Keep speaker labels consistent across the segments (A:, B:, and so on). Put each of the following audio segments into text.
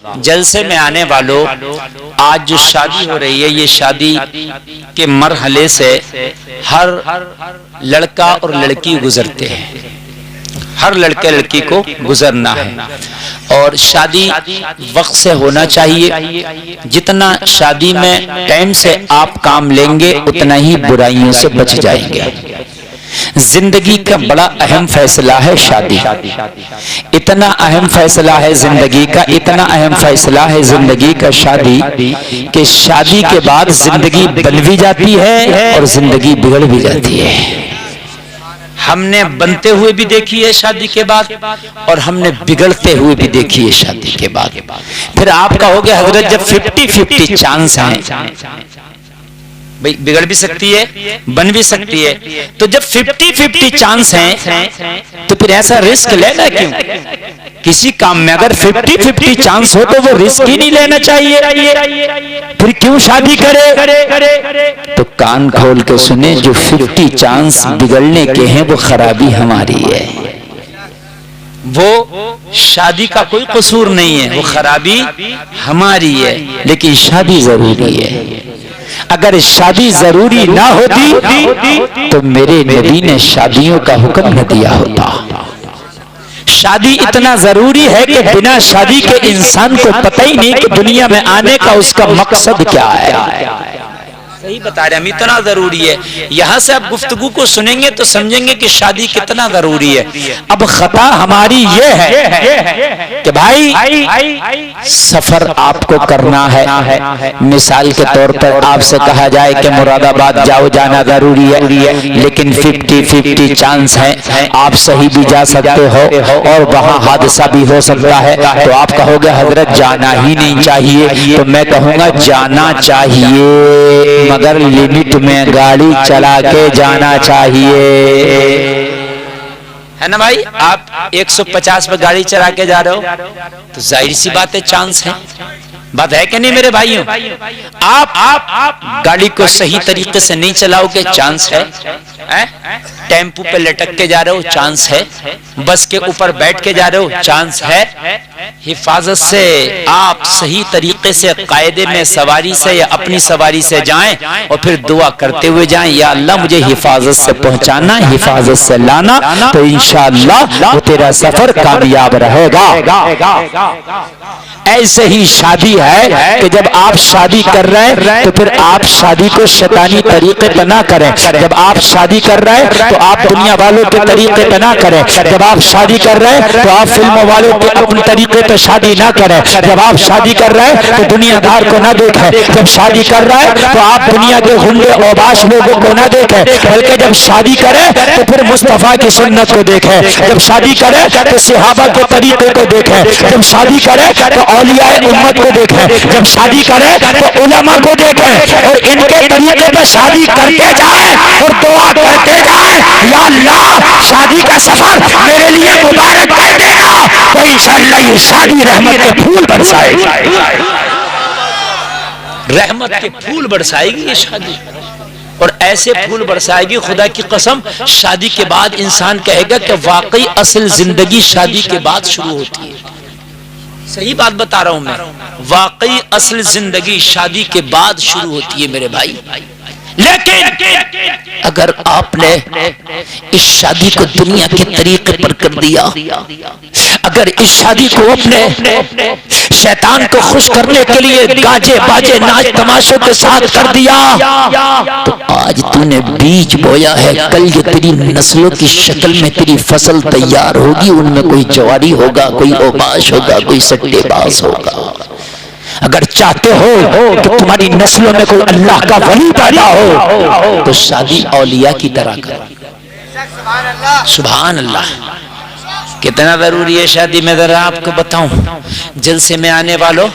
A: جلسے میں آنے والوں، آج جو شادی ہو رہی ہے یہ شادی کے مرحلے سے ہر لڑکا اور لڑکی گزرتے ہیں، ہر لڑکے لڑکی کو گزرنا ہے، اور شادی وقت سے ہونا چاہیے۔ جتنا شادی میں ٹائم سے آپ کام لیں گے اتنا ہی برائیوں سے بچ جائیں گے۔ زندگی کا بڑا اہم فیصلہ ہے شادی، اتنا اہم فیصلہ ہے زندگی کا، اتنا اہم فیصلہ ہے زندگی کا شادی، کہ شادی کے بعد زندگی بن بھی جاتی ہے اور زندگی بگڑ بھی جاتی ہے۔ ہم نے بنتے ہوئے بھی دیکھی ہے شادی کے بعد، اور ہم نے بگڑتے ہوئے بھی دیکھی ہے شادی کے بعد۔ پھر آپ کا ہو گیا حضرت جب 50-50 چانس ہیں، بگڑ بھی سکتی ہے بن بھی سکتی ہے، تو جب 50-50 چانس ہیں تو پھر ایسا رسک لینا کیوں؟ کسی کام میں اگر 50-50 چانس ہو تو وہ رسک ہی نہیں لینا چاہیے، پھر کیوں شادی کرے؟ تو کان کھول کے سنیں، جو 50 چانس بگڑنے کے ہیں وہ خرابی ہماری ہے، وہ شادی کا کوئی قصور نہیں ہے، وہ خرابی ہماری ہے۔ لیکن شادی ضروری ہے، اگر شادی ضروری نہ ہوتی تو میرے نبی نے شادیوں کا حکم نہ دیا ہوتا۔ شادی اتنا ضروری ہے کہ بنا شادی کے انسان کو پتہ ہی نہیں کہ دنیا میں آنے کا اس کا مقصد کیا ہے۔ صحیح بتا رہے ہیں، ہم اتنا ضروری ہے۔ یہاں سے آپ گفتگو کو سنیں گے تو سمجھیں گے کہ شادی کتنا ضروری ہے۔ اب خطا ہماری یہ ہے کہ بھائی سفر آپ کو کرنا ہے، مثال کے طور پر آپ سے کہا جائے کہ مراد آباد جاؤ، جانا ضروری ہے، لیکن 50-50 چانس ہے، آپ صحیح بھی جا سکتے ہو اور وہاں حادثہ بھی ہو سکتا ہے، تو آپ کہو گے حضرت جانا ہی نہیں چاہیے، تو میں کہوں گا جانا چاہیے مگر لمٹ میں گاڑی چلا کے جانا چاہیے، ہے نا بھائی؟ آپ 150 پہ گاڑی چلا کے جا رہے ہو تو ظاہر سی بات ہے چانس ہے، بات ہے کہ نہیں میرے بھائیوں؟ آپ گاڑی کو صحیح طریقے سے نہیں چلاؤ گے، چانس ہے۔ ٹیمپو پہ لٹک کے جا رہے ہو، چانس ہے۔ بس کے اوپر بیٹھ کے جا رہے ہو، چانس ہے۔ حفاظت سے آپ صحیح طریقے سے قاعدے میں سواری سے یا اپنی سواری سے جائیں اور پھر دعا کرتے ہوئے جائیں، یا اللہ مجھے حفاظت سے پہنچانا، حفاظت سے لانا، تو انشاءاللہ وہ تیرا سفر کامیاب رہے گا۔ ایسے ہی شادی ہے کہ جب آپ شادی کر رہے ہیں تو پھر آپ شادی کو شیطانی طریقے پہ نہ کریں، جب آپ شادی کر رہے ہیں تو آپ دنیا والوں کے طریقے پہ نہ کریں، جب آپ شادی کر رہے ہیں تو آپ فلموں والوں کے اپنے طریقے پہ شادی نہ کریں، جب آپ شادی کر رہے ہیں تو دنیا دار کو نہ دیکھیں، جب شادی کر رہے ہیں تو آپ دنیا کے غنڈے اوباش لوگوں کو نہ دیکھیں، بلکہ جب شادی کریں تو پھر مصطفیٰ کی سنت کو دیکھیں، جب شادی کریں تو صحابہ کے طریقے کو دیکھیں، جب شادی کریں تو اولیاء امت کو دیکھیں، جب شادی کریں تو علماء کو دیکھیں، اور ان کے طریقے پہ شادی کرتے جائیں اور دعا کرتے جائیں، یا اللہ شادی کا سفر میرے لیے مبارک کر دینا، تو انشاءاللہ یہ شادی رحمت کے پھول برسائے گی، رحمت کے پھول برسائے گی یہ شادی، اور ایسے پھول برسائے گی خدا کی قسم، شادی کے بعد انسان کہے گا کہ واقعی اصل زندگی شادی کے بعد شروع ہوتی ہے۔ صحیح بات بتا رہا ہوں میں، واقعی اصل زندگی شادی کے بعد شروع ہوتی ہے میرے بھائی۔ لیکن اگر آپ نے اس شادی کو دنیا کے طریقے پر کر دیا، اگر اس شادی کو اپنے شیطان کو خوش کرنے کے لیے گاجے باجے ناچ تماشوں کے ساتھ کر دیا، تو آج تو نے بیج بویا ہے، کل یہ تیری نسلوں کی شکل میں تیری فصل تیار ہوگی، ان میں کوئی جواری ہوگا، کوئی اوباش ہوگا، کوئی سٹے باز ہوگا۔ اگر چاہتے ہو کہ تمہاری نسلوں میں کوئی اللہ کا ولی پیدا ہو تو شادی اولیاء کی طرح کرو۔ سبحان اللہ، کتنا ضروری ہے شادی۔ میں ذرا آپ کو بتاؤں، جلسے میں آنے والوں،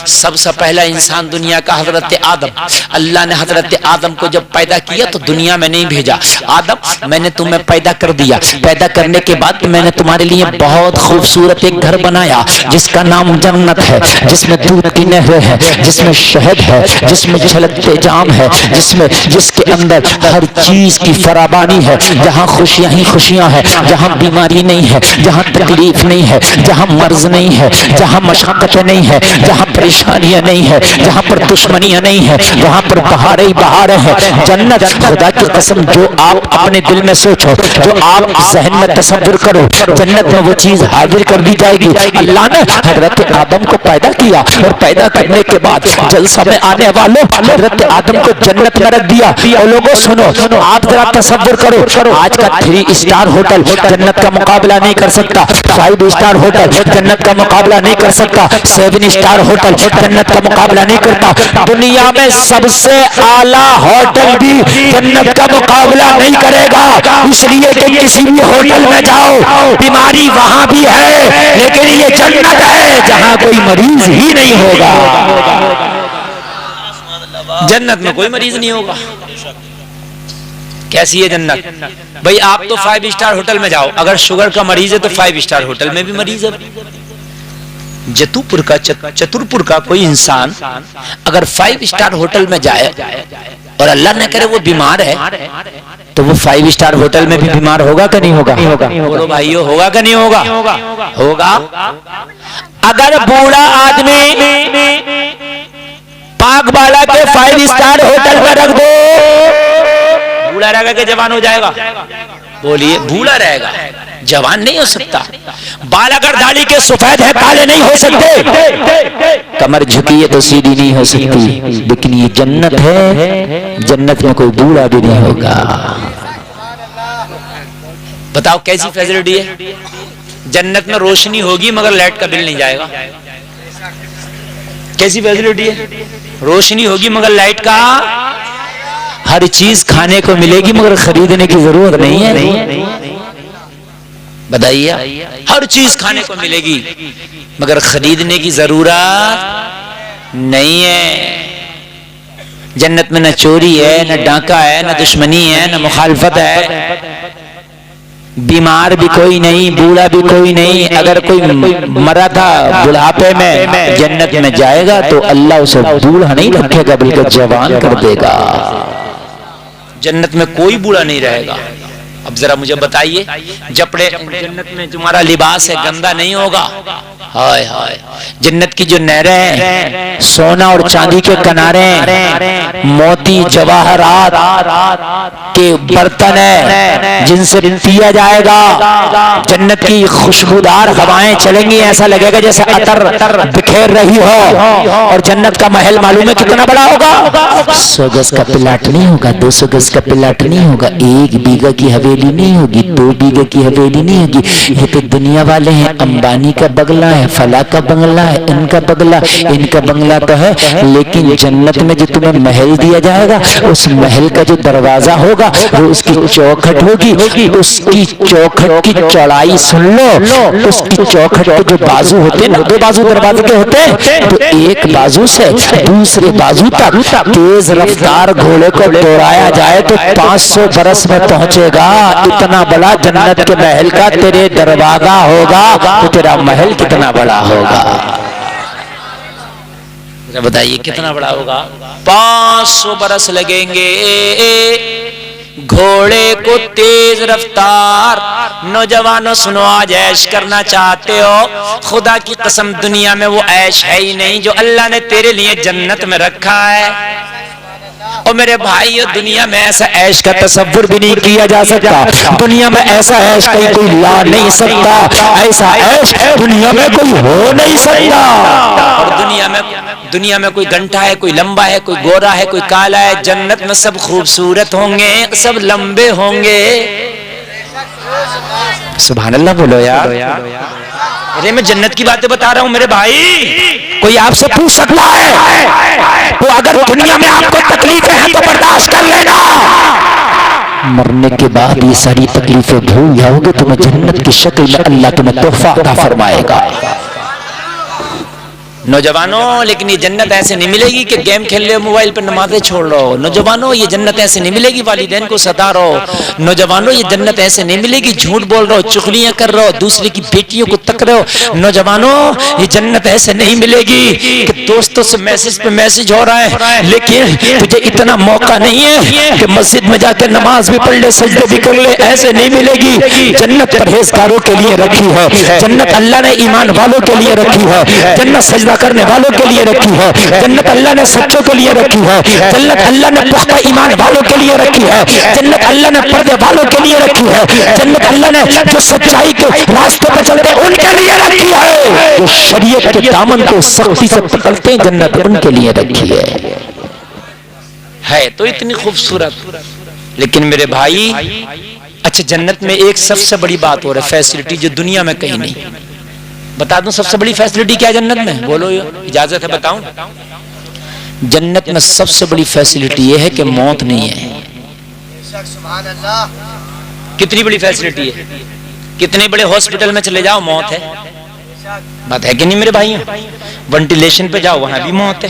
A: سب سے پہلا انسان دنیا کا حضرت آدم، اللہ نے حضرت آدم کو جب پیدا کیا تو دنیا میں نہیں بھیجا، آدم میں نے تمہیں پیدا کر دیا، پیدا کرنے کے بعد میں نے تمہارے لیے بہت خوبصورت ایک گھر بنایا جس کا نام جنت ہے، جس میں دودھ کی نہریں ہیں، جس میں شہد ہے، جس میں چھلکتے جام ہے، جس کے اندر ہر چیز کی فراوانی ہے، جہاں خوشیاں ہی خوشیاں ہیں، جہاں بیماری نہیں ہے، جہاں جہاں تکلیف نہیں ہے، جہاں مرض نہیں ہے، جہاں مشقتیں نہیں ہے، جہاں پریشانیاں نہیں ہے، جہاں پر دشمنیاں نہیں ہے، وہاں پر بہاریں ہی بہاریں ہیں۔ جنت خدا کی قسم جو آپ اپنے دل میں سوچو، جو آپ ذہن میں تصور کرو، جنت میں وہ چیز حاضر کر دی جائے گی۔ اللہ نے حضرت آدم کو پیدا کیا اور پیدا کرنے کے بعد جلسہ میں آنے والوں حضرت آدم کو جنت میں رکھ دیا۔ اور لوگوں سنو، آپ ذرا تصور کرو، آج کا 3 اسٹار ہوٹل جنت کا مقابلہ نہیں کر سکتا، 5 اسٹار ہوٹل جنت کا مقابلہ نہیں کر سکتا، 7 اسٹار ہوٹل جنت کا مقابلہ نہیں کرتا۔ دنیا میں سب سے اعلیٰ ہوٹل بھی جنت کا مقابلہ نہیں کرے گا، اس لیے کہ کسی بھی ہوٹل میں جاؤ بیماری وہاں بھی ہے، لیکن یہ جنت ہے جہاں کوئی مریض ہی نہیں ہوگا۔ جنت میں کوئی مریض نہیں ہوگا۔ کیسی ہے جنت؟ بھئی آپ تو 5 اسٹار ہوٹل میں جاؤ، اگر شوگر کا مریض ہے تو 5 اسٹار ہوٹل میں بھی مریض ہے۔ چترپور کا کوئی انسان اگر 5 اسٹار ہوٹل میں جائے اور اللہ نہ کرے وہ بیمار ہے تو وہ 5 اسٹار ہوٹل میں بھی بیمار ہوگا کہ نہیں ہوگا؟ بولو بھائیو، ہوگا کہ نہیں ہوگا؟ ہوگا۔ اگر بوڑھا آدمی پاک بالا کے 5 اسٹار ہوٹل میں رکھ دو، بوڑھا رہے گا کہ جوان ہو جائے گا؟ بولیے، بوڑھا رہے گا، جوان نہیں ہو سکتا۔ بال اگر داڑھی کے سفید ہے کالے نہیں ہو سکتے، کمر جھکی ہے تو سیدھی نہیں ہو سکتی، لیکن یہ جنت ہے، جنت میں کوئی بوڑھا بھی نہیں ہوگا۔ بتاؤ کیسی فیسلٹی ہے؟ جنت میں روشنی ہوگی مگر لائٹ کا بل نہیں جائے گا۔ کیسی فیسلٹی ہے؟ روشنی ہوگی مگر لائٹ کا، ہر چیز کھانے کو ملے گی مگر خریدنے کی ضرورت نہیں ہے۔ بتائیے، ہر چیز کھانے کو ملے گی مگر خریدنے کی ضرورت نہیں ہے۔ جنت میں نہ چوری ہے، نہ ڈاکہ ہے، نہ دشمنی ہے، نہ مخالفت ہے، بیمار بھی کوئی نہیں، بوڑھا بھی کوئی نہیں۔ اگر کوئی مرا تھا بڑھاپے میں جنت میں جائے گا تو اللہ اسے بوڑھا نہیں رکھے گا بلکہ جوان کر دے گا۔ جنت میں کوئی بوڑھا نہیں رہے گا۔ اب ذرا مجھے بتائیے، جبڑے جنت میں تمہارا لباس ہے گندا نہیں ہوگا؟ ہائے ہائے، جنت کی جو نہریں ہیں، سونا اور چاندی کے کنارے، موتی جواہرات کے برتن ہیں جن سے پیا جائے گا۔ جنت کی خوشبودار ہوائیں چلیں گی، ایسا لگے گا جیسے عطر بکھیر رہی ہو۔ اور جنت کا محل معلوم ہے کتنا بڑا ہوگا؟ 100 گز کا پلاٹ نہیں ہوگا، 200 گز کا پلاٹ نہیں ہوگا، 1 بیگھہ کی حویلی نہیں ہوگی، 2 بیگھے کی حویلی نہیں ہوگی۔ یہ تو دنیا والے ہیں، امبانی کا بنگلہ ہے، فلاں کا بنگلہ ہے، ان کا بنگلہ، ان کا بنگلہ تو ہے، لیکن جنت میں جو تمہیں محل دیا جائے گا، اس محل کا جو دروازہ ہوگا وہ اس کی چوکھٹ ہوگی، اس کی چوکھٹ کی چوڑائی سن لو، اس کی چوکھٹ کے جو بازو ہوتے ہیں، 2 بازو دروازے کے ہوتے ہیں، تو ایک بازو سے دوسرے بازو تک تیز رفتار گھوڑے کو دوڑایا جائے تو 500 برس میں پہنچے گا۔ اتنا بڑا جنت کے محل کا تیرے دروازہ ہوگا تو تیرا محل کتنا بڑا ہوگا؟ بتائیے کتنا بڑا ہوگا؟ 500 برس لگیں گے گھوڑے کو تیز رفتار۔ نوجوانوں سنو، آج عیش کرنا چاہتے ہو، خدا کی قسم دنیا میں وہ عیش ہے ہی نہیں جو اللہ نے تیرے لیے جنت میں رکھا ہے۔ اور میرے بھائیو، دنیا میں ایسا عیش کا تصور بھی نہیں کیا جا سکتا، دنیا میں ایسا عیش کوئی لا نہیں سکتا، ایسا عیش دنیا میں کوئی ہو نہیں سکتا۔ اور دنیا میں کوئی گھنٹا ہے، کوئی لمبا ہے، کوئی گورا ہے، کوئی کالا ہے، جنت میں سب خوبصورت ہوں گے، سب لمبے ہوں گے۔ سبحان اللہ بولو یار۔ ارے میں جنت کی باتیں بتا رہا ہوں میرے بھائی، کوئی آپ سے پوچھ سکتا ہے تو اگر دنیا میں آپ کو تکلیفیں ہیں تو برداشت کر لینا، مرنے کے بعد یہ ساری تکلیفیں بھول جاؤ گے، تمہیں جنت کی شکل میں اللہ تمہیں تحفہ عطا فرمائے گا۔ نوجوانوں لیکن یہ جنت ایسے نہیں ملے گی کہ گیم کھیل رہے ہو موبائل پر نمازیں چھوڑ رہے ہو. نوجوانوں یہ جنت ایسے نہیں ملے گی والدین کو ستا رہو. نوجوانوں یہ جنت ایسے نہیں ملے گی جھوٹ بول رہے ہو, چغلیاں کر رہے ہو, دوسرے کی بیٹیوں کو تک رہے ہو. نوجوانوں یہ جنت ایسے نہیں ملے گی کہ دوستوں سے میسج پہ میسج ہو رہا ہے لیکن تجھے اتنا موقع نہیں ہے کہ مسجد میں جا کے نماز بھی پڑھ لے, سجدے بھی کر لے. ایسے نہیں ملے گی. جنت پرہیزگاروں کے لیے رکھی ہے, جنت اللہ نے ایمان والوں کے لیے رکھی ہے, جنت سجدہ کرنے والوں کے لیے رکھی ہے, جنت اللہ نے سچوں کے لیے رکھی ہے, جنت اللہ نے پختہ ایمان والوں کے لیے رکھی ہے, جنت اللہ نے پردے والوں کے لیے رکھی ہے, جنت اللہ نے جو سچائی کے راستے پر چلتے ہیں ان کے لیے رکھی ہے, جو شریعت کے دامن کو سختی سے پکڑتے ہیں جنت ان کے لیے رکھی ہے. تو اتنی خوبصورت. لیکن میرے بھائی اچھا جنت میں ایک سب سے بڑی بات ہو رہا ہے, فیسلٹی جو دنیا میں کہیں نہیں. بتا دوں سب سے بڑی فیسلٹی کیا ہے جنت میں؟ بولو, اجازت ہے بتاؤں؟ جنت میں سب سے بڑی فیسلٹی یہ ہے کہ موت نہیں ہے. کتنی بڑی فیسلٹی ہے. کتنے بڑے ہاسپٹل میں چلے جاؤ موت ہے. بات ہے کہ نہیں میرے بھائی؟ وینٹیلیشن پہ جاؤ وہاں بھی موت ہے,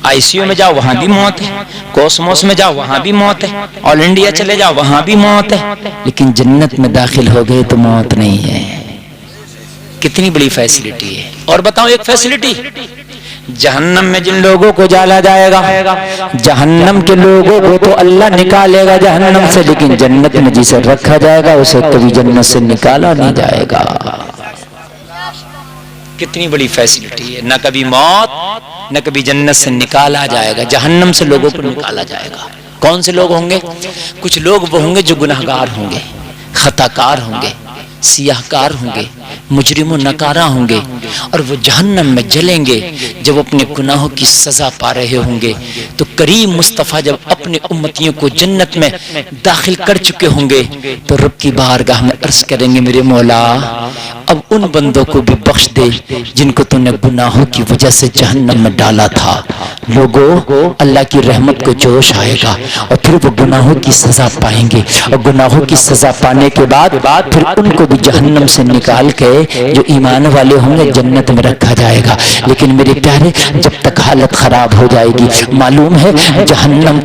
A: آئی سی یو میں جاؤ وہاں بھی موت ہے, کوسموس میں جاؤ وہاں بھی موت ہے, آل انڈیا چلے جاؤ وہاں بھی موت ہے. لیکن جنت میں داخل ہو گئے تو موت نہیں ہے. کتنی بڑی فیسلٹی ہے. اور بتاؤں ایک فیسلٹی, جہنم میں جن لوگوں کو ڈالا جائے گا, جہنم کے لوگوں کو تو اللہ نکالے گا جہنم سے, لیکن جنت میں جسے رکھا جائے گا اسے کبھی جنت سے نکالا نہیں جائے گا. کتنی بڑی فیسلٹی ہے. نہ کبھی موت نہ کبھی جنت سے نکالا جائے گا, جہنم سے لوگوں کو نکالا جائے گا. کون سے لوگ ہوں گے؟ کچھ لوگ وہ ہوں گے جو گناہگار ہوں گے, خطا کار ہوں گے, سیاہ کار ہوں گے, مجرم و نکارہ ہوں گے, اور وہ جہنم میں جلیں گے. جب اپنے گناہوں کی سزا پا رہے ہوں گے تو کریم مصطفیٰ جب اپنے امتیوں کو جنت میں داخل کر چکے ہوں گے تو رب کی بارگاہ میں عرض کریں گے, میرے مولا اب ان بندوں کو بھی بخش دے جن کو تو نے گناہوں کی وجہ سے جہنم میں ڈالا تھا. لوگوں اللہ کی رحمت کو جوش آئے گا اور پھر وہ گناہوں کی سزا پائیں گے, اور گناہوں کی سزا پانے کے بعد پھر ان کو بھی جہنم سے نکال کے جو ایمان والے ہوں گے جنت میں رکھا جائے گا. لیکن میرے پیارے جب تک حالت خراب ہو جائے گی, معلوم ہے جہنم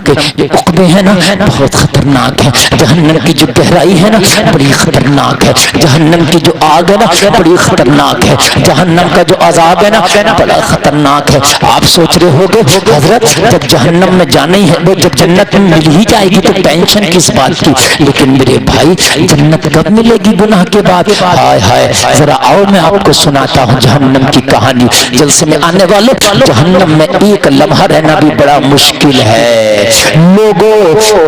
A: کے جو عقبے ہیں نا بہت خطرناک ہے, جہنم کی جو گہرائی ہے نا بڑی خطرناک ہے, جہنم کی جو آگ ہے نا بڑی خطرناک ہے, جہنم کا جو عذاب ہے نا بڑا خطرناک ہے. آپ سوچ رہے ہوگے حضرت جب جہنم میں جانا ہی ہے, وہ جب جنت میں مل ہی جائے گی تو ٹینشن کس بات کی. لیکن میرے بھائی جنت کب ملے گی گناہ کے بعد؟ ہائے ہائے, ذرا آؤ میں آپ کو سناتا ہوں جہنم کی کہانی. جلسے میں آنے والے جہنم میں ایک لمحہ رہنا بھی بڑا مشکل ہے. لوگوں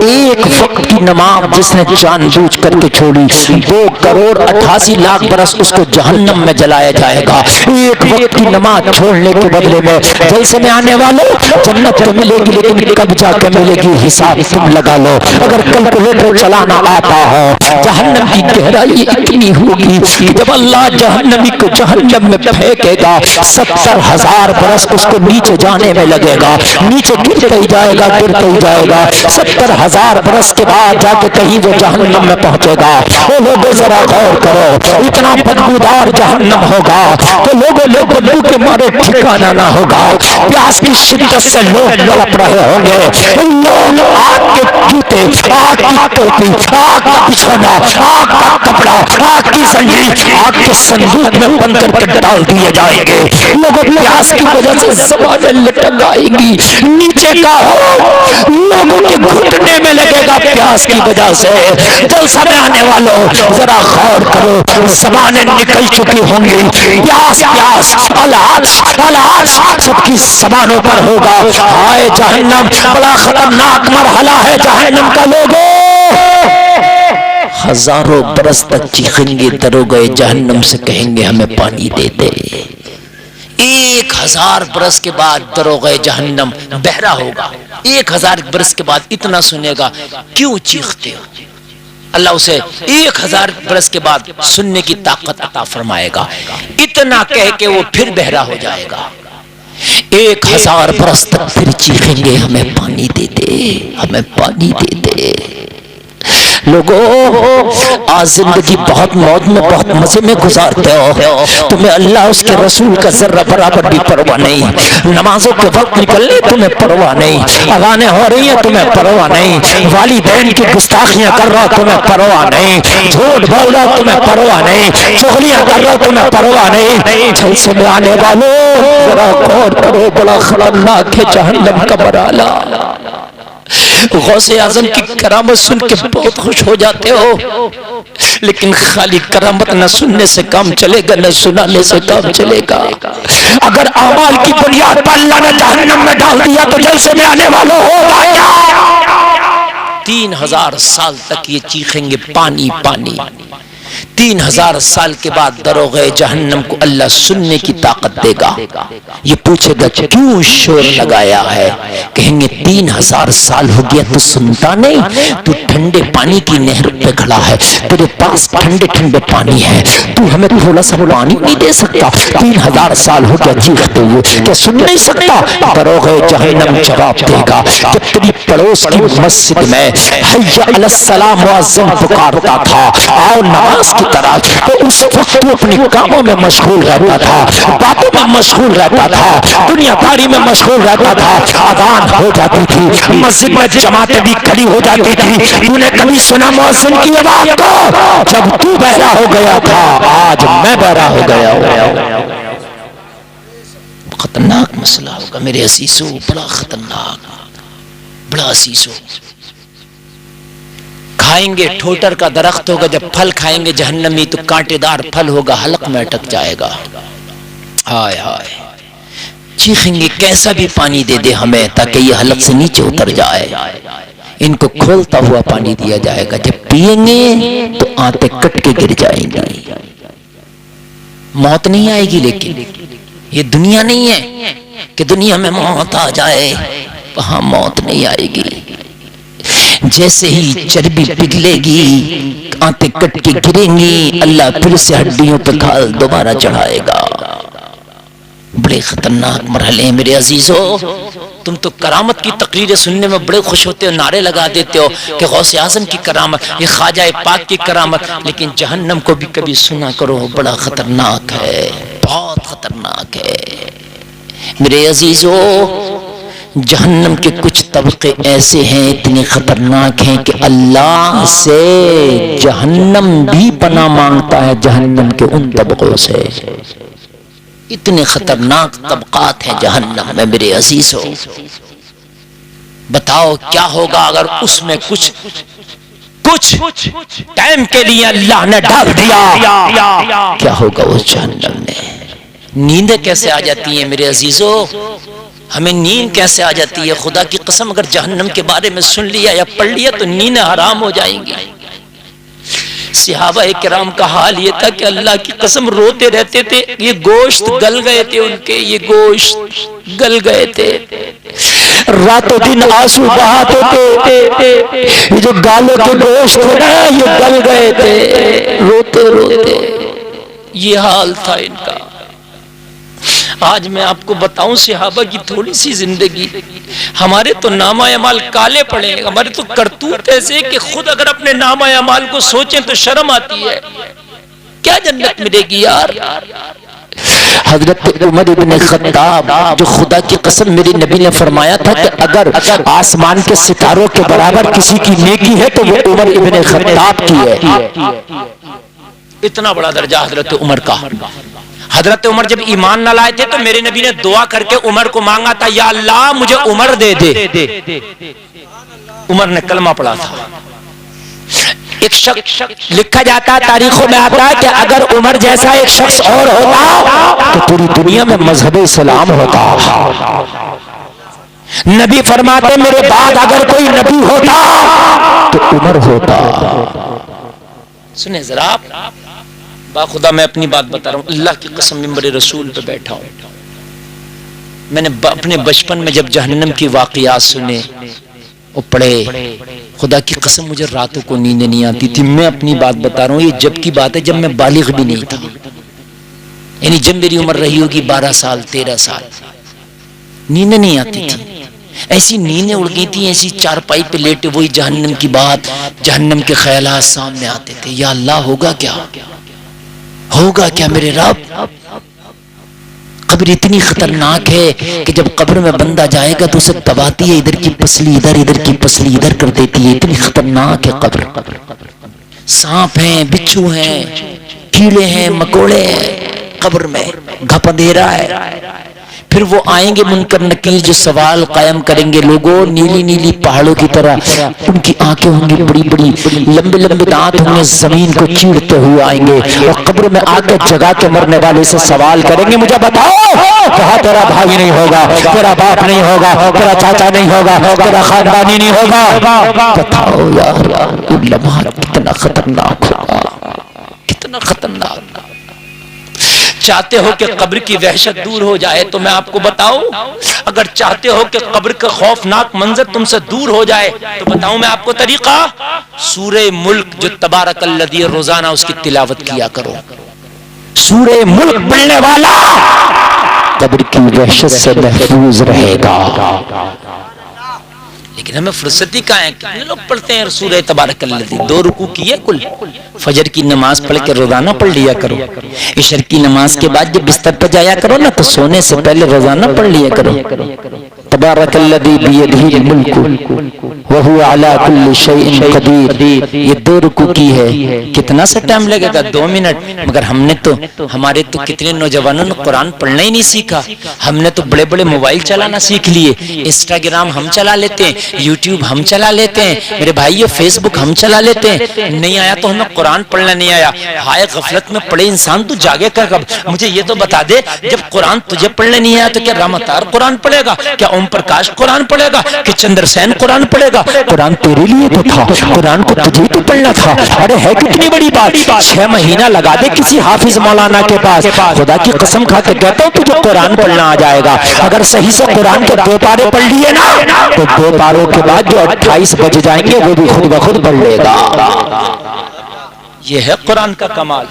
A: ایک وقت کی نماز جس نے جان بوجھ کر کے چھوڑی 2,88,00,000 برس اس کو جہنم میں جلایا جائے گا. ایک وقت کی نماز چھوڑنے کے بدلے میں جلسے میں آنے والے جنت تو ملے گی لیکن کب جا کے ملے گی حساب تم لگا لو. اگر کیلکولیٹر چلانا آتا ہو جہنم کی گہرائی اتنی ہوگی کہ جب اللہ جہنمی کو جہنم میں پھینکے گا 70,000 برس اس کو نیچے جانے میں لگے گا, نیچے گرتے ہی جائے گا, گرتے ہی جائے گا. 70,000 برس کے بعد جا کے کہیں وہ جہنم میں پہنچے گا. وہ لوگوں ذرا غور کرو, اتنا بدبودار جہنم ہوگا کہ لوگوں بدبو کے مارے ٹھکانا نہ ہوگا. پیاس کی شدت سے لوگ تڑپ رہے ہوں گے. لوگ آگ کے جوتے, آگ کی ٹوپی, آگ کا بچھونا, آگ کا کپڑا, آگ کی زنجیر آگ کے صندوق میں بند کر کے ڈال دیے جائیں گے. لوگوں پیاس کی وجہ سے زبانیں لٹک آئیں گی, نیچے کا لوگوں کے گھٹنے میں لگے گا پیاس کی وجہ سے. جلسہ میں آنے والوں ذرا غور کرو, زبانیں نکل چکی ہوں گی, پیاس پیاس الہات سب کی زبانوں پر ہوگا. ہائے جہنم بڑا خطرناک مرحلہ ہے جہنم کا. لوگوں ہزاروں برس تک چیخیں گے دروغے جہنم سے, کہیں گے ہمیں پانی دے دے. 1,000 برس کے بعد دروغے جہنم بہرا ہوگا. 1,000 برس کے بعد اتنا سنے گا, کیوں چیختے ہو؟ اللہ اسے 1,000 برس کے بعد سننے کی طاقت عطا فرمائے گا. اتنا کہہ کے وہ پھر بہرا ہو جائے گا. 1,000 برس تک پھر چیخیں گے ہمیں پانی دے دے, ہمیں پانی دے دے. لوگوں آج زندگی بہت موج میں بہت مزے میں گزارتے ہو، تمہیں اللہ اس کے رسول کا ذرہ برابر بھی پرواہ نہیں، نمازوں کے وقت نکلنے تمہیں پرواہ نہیں، اذانیں ہو رہی ہیں تمہیں پرواہ نہیں، والدین کی گستاخیاں کر رہا تمہیں پرواہ نہیں، جھوٹ بول رہا تمہیں پرواہ نہیں، چغلیاں کر رہا تمہیں پرواہ نہیں۔ جلسے میں آنے والوں ذرا غور کرو، بڑا خطرناک ہے جہنم کا مرحلہ۔ غوث اعظم کی کرامت سن کے بہت خوش ہو جاتے ہو، لیکن خالی کرامت نہ سننے سے کام چلے گا، نہ سنانے سے کام چلے گا۔ اگر اعمال کی بنیاد پر اللہ نے جہنم میں ڈال دیا تو جلسے میں آنے والوں ہوگا کیا؟ 3000 سال تک یہ چیخیں گے پانی پانی۔ 3000 سال کے بعد دروغ جہنم کو اللہ سننے کی طاقت دے گا۔ یہ پوچھے گا کیوں شور لگایا ہے؟ کہیں گے 3000 سال ہو گیا تو سنتا نہیں؟ تو ٹھنڈے پانی کی نہر پہ کھڑا ہے، تیرے پاس ٹھنڈے ٹھنڈے پانی ہے، تو ہمیں تھوڑا سا پانی نہیں دے سکتا؟ 3000 سال ہو گیا چیختے ہوئے، کیا سن نہیں سکتا؟ دروغ جہنم جواب دے گا کہ تیری پڑوس کی مسجد میں حی علی الصلاۃ مؤذن پکارتا تھا، آؤ نماز کی طرح، تو اس وقت تو اپنے کاموں میں مشغول رہتا تھا، باتوں میں مشغول رہتا تھا، دنیا داری میں مشغول رہتا تھا۔ اذان ہو جاتی تھی، مسجد میں جماعتیں بھی کھڑی ہو جاتی تھی، تو نے کبھی سنا مؤذن کی آواز کو؟ جب تو بہرا ہو گیا تھا، آج میں بہرا ہو گیا ہوں۔ خطرناک مسئلہ ہوگا میرے عزیزو، بڑا خطرناک، بڑا عزیزو۔ کھائیں گے ٹھوٹر کا درخت ہوگا، جب پھل کھائیں گے جہنمی تو کانٹے دار پھل ہوگا، حلق میں اٹک جائے گا۔ ہائے ہائے، چیخیں گے کیسا بھی پانی دے دے ہمیں تاکہ یہ حلق سے نیچے اتر جائے۔ ان کو کھولتا ہوا پانی دیا جائے گا، جب پیئیں گے تو آنتیں کٹ کے گر جائیں گی۔ موت نہیں آئے گی، لیکن یہ دنیا نہیں ہے کہ دنیا میں موت آ جائے، وہاں موت نہیں آئے گی۔ جیسے ہی چربی پگھلے گی، آنتیں کٹ کے گریں گی، اللہ پھر سے ہڈیوں پہ کھال دوبارہ چڑھائے گا۔ بڑے خطرناک مرحلے ہیں میرے عزیزو۔ تم تو کرامت کی تقریریں سننے میں بڑے خوش ہوتے ہو، نعرے لگا دیتے ہو کہ غوث اعظم کی کرامت، یہ خواجہ پاک کی کرامت، لیکن جہنم کو بھی کبھی سنا کرو، بڑا خطرناک ہے، بہت خطرناک ہے میرے عزیزو۔ جہنم کے کچھ طبقے ایسے ہیں، اتنے خطرناک ہیں کہ اللہ سے جہنم بھی پناہ مانگتا ہے، جہنم کے ان طبقوں سے۔ اتنے خطرناک طبقات ہیں جہنم میں میرے عزیزو۔ بتاؤ کیا ہوگا اگر اس میں کچھ ٹائم کے لیے اللہ نے ڈال دیا، کیا ہوگا اس جہنم میں؟ نیندیں کیسے آ جاتی ہیں میرے عزیزو، ہمیں نیند کیسے آ جاتی ہے؟ خدا کی قسم اگر جہنم کے بارے میں سن لیا یا پڑھ لیا تو نیندیں حرام ہو جائیں گی۔ صحابہ کرام کا حال یہ تھا کہ اللہ کی قسم روتے رہتے تھے، یہ گوشت گل گئے تھے ان کے، یہ گوشت گل گئے تھے، راتوں دن آنسو بہاتے تھے، یہ جو گالوں کے گوشت تھے نا یہ گل گئے تھے، روتے روتے یہ حال تھا ان کا۔ آج میں آپ کو بتاؤں صحابہ کی تھوڑی سی زندگی، ہمارے تو نامہ اعمال کالے پڑے ہیں، ہمارے تو کرتوت ایسے کہ خود اگر اپنے نامہ اعمال کو سوچیں تو شرم آتی ہے۔ کیا جنت ملے گی یار؟ حضرت عمر ابن خطاب، جو خدا کی قسم میری نبی نے فرمایا تھا کہ اگر آسمان کے ستاروں کے برابر کسی کی نیکی ہے تو وہ عمر ابن خطاب کی ہے۔ اتنا بڑا درجہ حضرت عمر کا۔ حضرت عمر جب ایمان نہ لائے تھے تو میرے نبی نے دعا کر کے عمر کو مانگا تھا، یا اللہ مجھے عمر دے دے۔ عمر نے کلمہ پڑھا تھا۔ ایک شخص لکھا جاتا ہے، تاریخوں میں آتا ہے کہ اگر عمر جیسا ایک شخص اور ہوتا تو پوری دنیا میں مذہب اسلام ہوتا۔ نبی فرماتے میرے بعد اگر کوئی نبی ہوتا تو عمر ہوتا۔ سنیں ذرا، با خدا میں اپنی بات بتا رہا ہوں، اللہ کی قسم ممبر رسول پہ بیٹھا ہوں، میں نے اپنے بچپن میں جب جہنم کی واقعات سنے اور پڑھے، خدا کی قسم مجھے راتوں کو نیند نہیں آتی تھی۔ میں اپنی بات بتا رہا ہوں، یہ جب کی بات ہے جب میں بالغ بھی نہیں تھا، یعنی جب میری عمر رہی ہوگی 12 سال 13 سال، نیند نہیں آتی تھی۔ ایسی نیندیں اڑ گئی تھی، ایسی چارپائی پہ لیٹے وہی جہنم کی بات، جہنم کے خیالات سامنے آتے تھے، یا اللہ ہوگا کیا، ہوگا کیا میرے رب؟ قبر اتنی خطرناک ہے کہ جب قبر میں بندہ جائے گا تو اسے دباتی ہے، ادھر کی پسلی ادھر، ادھر کی پسلی ادھر کر دیتی ہے، اتنی خطرناک ہے قبر۔ سانپ ہیں، بچھو ہیں، کیڑے ہیں، مکوڑے ہیں قبر میں، گھپ اندھیرا ہے۔ پھر وہ آئیں گے منکر نکیر جو سوال قائم کریں گے، لوگوں نیلی نیلی پہاڑوں کی طرح ان کی آنکھیں ہوں گی بڑی بڑی، لمبے لمبے دانت ہوں گے، زمین کو چیرتے ہوئے آئیں گے اور قبر میں آ کر جگہ کے مرنے والے سے سوال کریں گے، مجھے بتاؤ کہاں تیرا بھائی نہیں ہوگا، تیرا باپ نہیں ہوگا، تیرا چاچا نہیں ہوگا، تیرا خاندانی نہیں ہوگا، بتاؤ یار یہ لمحہ کتنا خطرناک ہوگا، کتنا خطرناک۔ چاہتے ہو کہ قبر کی وحشت دور ہو جائے تو میں آپ کو بتاؤں، اگر چاہتے ہو کہ قبر کا خوفناک منظر تم سے دور ہو جائے تو بتاؤں میں آپ کو طریقہ، سورہ ملک جو تبارک الذی روزانہ اس کی تلاوت کیا کرو، سورہ ملک پڑھنے والا قبر کی وحشت سے محفوظ رہے گا۔ لیکن ہمیں فرصتی کہاں ہے، کتنے لوگ پڑھتے ہیں سورہ تبارک الذی، 2 رکوع کیے کل، فجر کی نماز پڑھ کے روزانہ پڑھ لیا کرو، عشاء کی نماز کے بعد جب بستر پر جایا کرو نا تو سونے سے پہلے روزانہ پڑھ لیا کرو، تبارک الذی بیدہ الملک وہو علی کل شیء قدیر، یہ 2 رکوع کی ہے، کتنا سا ٹائم لگے گا، 2 منٹ، مگر ہم نے تو، ہمارے تو کتنے نوجوانوں نے قرآن پڑھنا ہی نہیں سیکھا، ہم نے تو بڑے بڑے موبائل چلانا سیکھ لیے، انسٹاگرام ہم چلا لیتے ہیں، یوٹیوب ہم چلا لیتے ہیں، میرے بھائیو فیس بک ہم چلا لیتے ہیں، نہیں آیا تو ہمیں قرآن پڑھنا نہیں آیا، ہائے غفلت میں پڑے انسان تو جاگے کر کب، مجھے یہ تو بتا دے جب قرآن تجھے پڑھنے نہیں آیا تو کیا رامتار قرآن پڑھے گا، کیا اوم پرکاش قرآن پڑھے گا، کہ چندر سین قرآن پڑھے گا؟ قرآن تیرے لیے تو تھا، قرآن کو تجھے تو پڑھنا تھا، ارے ہے کتنی بڑی بات، 6 مہینہ لگا دے کسی حافظ مولانا کے پاس، خدا کی قسم کھا کے کہتا ہوں تجھے قرآن پڑھنا آ جائے گا، اگر صحیح سے قرآن کے 2 پارے پڑھ لیے نا تو 2 پاروں کے بعد جو 28 بج جائیں گے وہ بھی خود بخود پڑھ لے گا۔ یہ ہے قرآن کا کمال،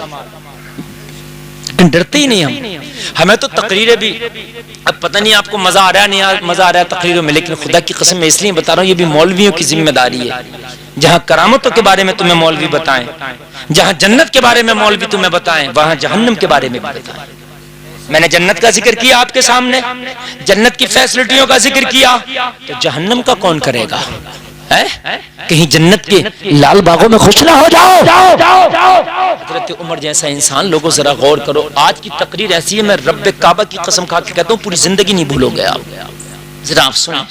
A: ڈرتے ہی نہیں ہم، ہمیں تو تقریریں بھی، اب پتہ نہیں آپ کو مزہ آ رہا ہے نہیں مزہ آ رہا ہے تقریروں میں، لیکن خدا کی قسم میں اس لیے بتا رہا ہوں یہ بھی مولویوں کی ذمہ داری ہے، جہاں کرامتوں کے بارے میں تمہیں مولوی بتائیں، جہاں جنت کے بارے میں مولوی تمہیں بتائیں، وہاں جہنم کے بارے میں بھی بتائیں۔ میں نے جنت کا ذکر کیا آپ کے سامنے، جنت کی فیسلٹیوں کا ذکر کیا، تو جہنم کا کون کرے گا؟ کہیں جنت کے لال باغوں میں خوش نہ ہو جاؤ۔ حضرت عمر جیسا انسان، لوگوں ذرا غور کرو، آج کی تقریر ایسی ہے میں رب کعبہ کی قسم کھا کے کہتا ہوں پوری زندگی نہیں بھولو گے آپ، ذرا آپ سنیں۔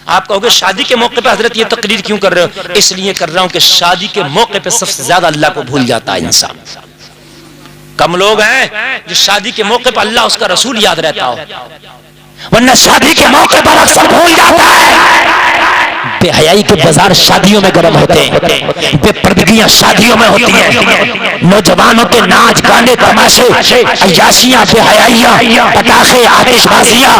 A: آپ کہو گے شادی کے موقع پہ حضرت یہ تقریر کیوں کر رہے ہو؟ اس لیے کر رہا ہوں کہ شادی کے موقع پہ سب سے زیادہ اللہ کو بھول جاتا ہے انسان، کم لوگ ہیں جو شادی کے موقع پر اللہ اس کا رسول یاد رہتا ہو، ورنہ شادی کے موقع پر اکثر بھول جاتا ہے۔ بے حیائی کے بازار شادیوں میں گرم ہوتے ہیں، بے پردگیاں شادیوں میں ہوتی ہیں، نوجوانوں کے ناچ گانے تماشے عیاشیاں بے حیائیاں پٹاخے آتش بازیاں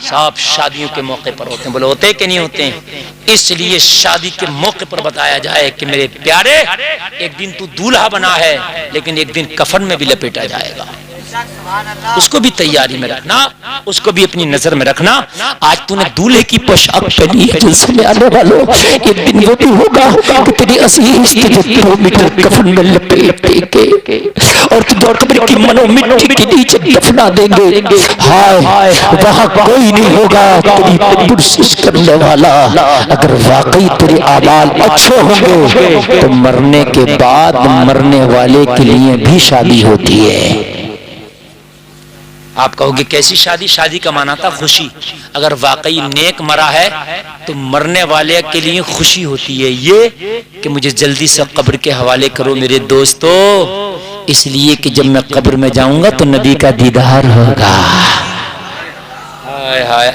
A: سب شادیوں کے موقع پر ہوتے ہیں، بولے ہوتے کہ نہیں ہوتے ہیں؟ اس لیے شادی کے موقع پر بتایا جائے کہ میرے پیارے ایک دن تو دولہا بنا ہے لیکن ایک دن کفن میں بھی لپیٹا جائے گا، اس کو بھی تیاری میں رکھنا، اس کو بھی اپنی نظر میں رکھنا۔ آج تو نے دولہے کی پوشاک پہنی ہے، جلسے میں آنے والوں ایک دن وہ بھی ہوگا کہ تیری عزیز تجھے کلومیٹر کفن میں لپیٹ کے اور تجھے قبر کی منو مٹی کے نیچے دفنا دیں گے، ہائے وہاں کوئی نہیں ہوگا تیری پرسش کرنے والا۔ اگر واقعی تیرے اعمال اچھے ہوں گے تو مرنے کے بعد مرنے والے کے لیے بھی شادی ہوتی ہے۔ آپ کہو گے کیسی شادی؟ شادی کا معنی تھا خوشی، اگر واقعی نیک مرا ہے تو مرنے والے کے لیے خوشی ہوتی ہے یہ کہ مجھے جلدی سے قبر کے حوالے کرو میرے دوستو، اس لیے کہ جب میں قبر میں جاؤں گا تو نبی کا دیدار ہوگا۔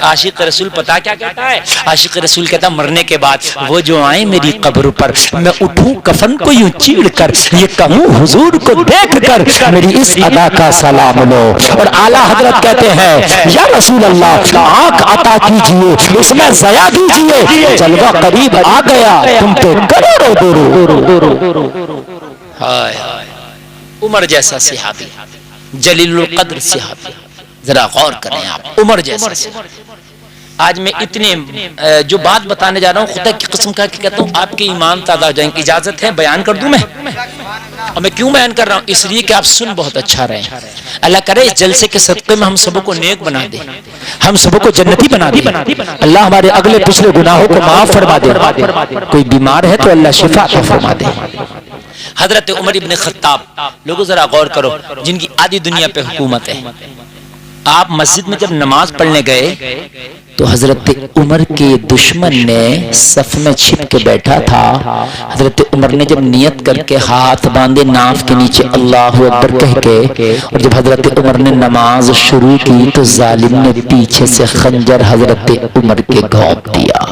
A: عاشق رسول پتا کیا کہتا ہے؟ عاشق رسول کہتا مرنے کے بعد وہ جو آئیں میری قبر پر، میں اٹھوں کفن کو یوں چیڑ کر یہ کہوں حضور کو دیکھ کر میری اس ادا کا سلام لو۔ اور اعلیٰ حضرت کہتے ہیں یا رسول اللہ آنکھ عطا کیجئے اس میں ضیا دیجئے، جلوہ قریب آ گیا تم پہ کروڑوں درود۔ ہائے عمر جیسا صحابی، جلیل القدر صحابی، ذرا غور کریں آپ، عمر جیسا آج میں اتنے جو بات بتانے جا رہا ہوں خدا کی قسم کھا کے کہتا ہوں آپ کے ایمان تازہ ہو جائیں گے. اجازت ہے بیان کر دوں میں؟ اور میں کیوں بیان کر رہا ہوں؟ اس لیے کہ آپ سن بہت اچھا رہے ہیں. اللہ کرے اس جلسے کے صدقے میں ہم سب کو نیک بنا دے, ہم سب کو جنتی بنا دے. اللہ ہمارے اگلے پچھلے گناہوں کو معاف فرما دے. کوئی بیمار ہے تو اللہ شفا عطا فرما دے. حضرت عمر ابن خطاب, لوگوں ذرا غور کرو, جن کی آدھی دنیا پہ حکومت ہے. آپ مسجد میں جب نماز پڑھنے گئے تو حضرت عمر کے دشمن نے صف میں چھپ کے بیٹھا تھا. حضرت عمر نے جب نیت کر کے ہاتھ باندھے ناف کے نیچے اللہ اکبر کہہ کے, اور جب حضرت عمر نے نماز شروع کی تو ظالم نے پیچھے سے خنجر حضرت عمر کے گھونپ دیا.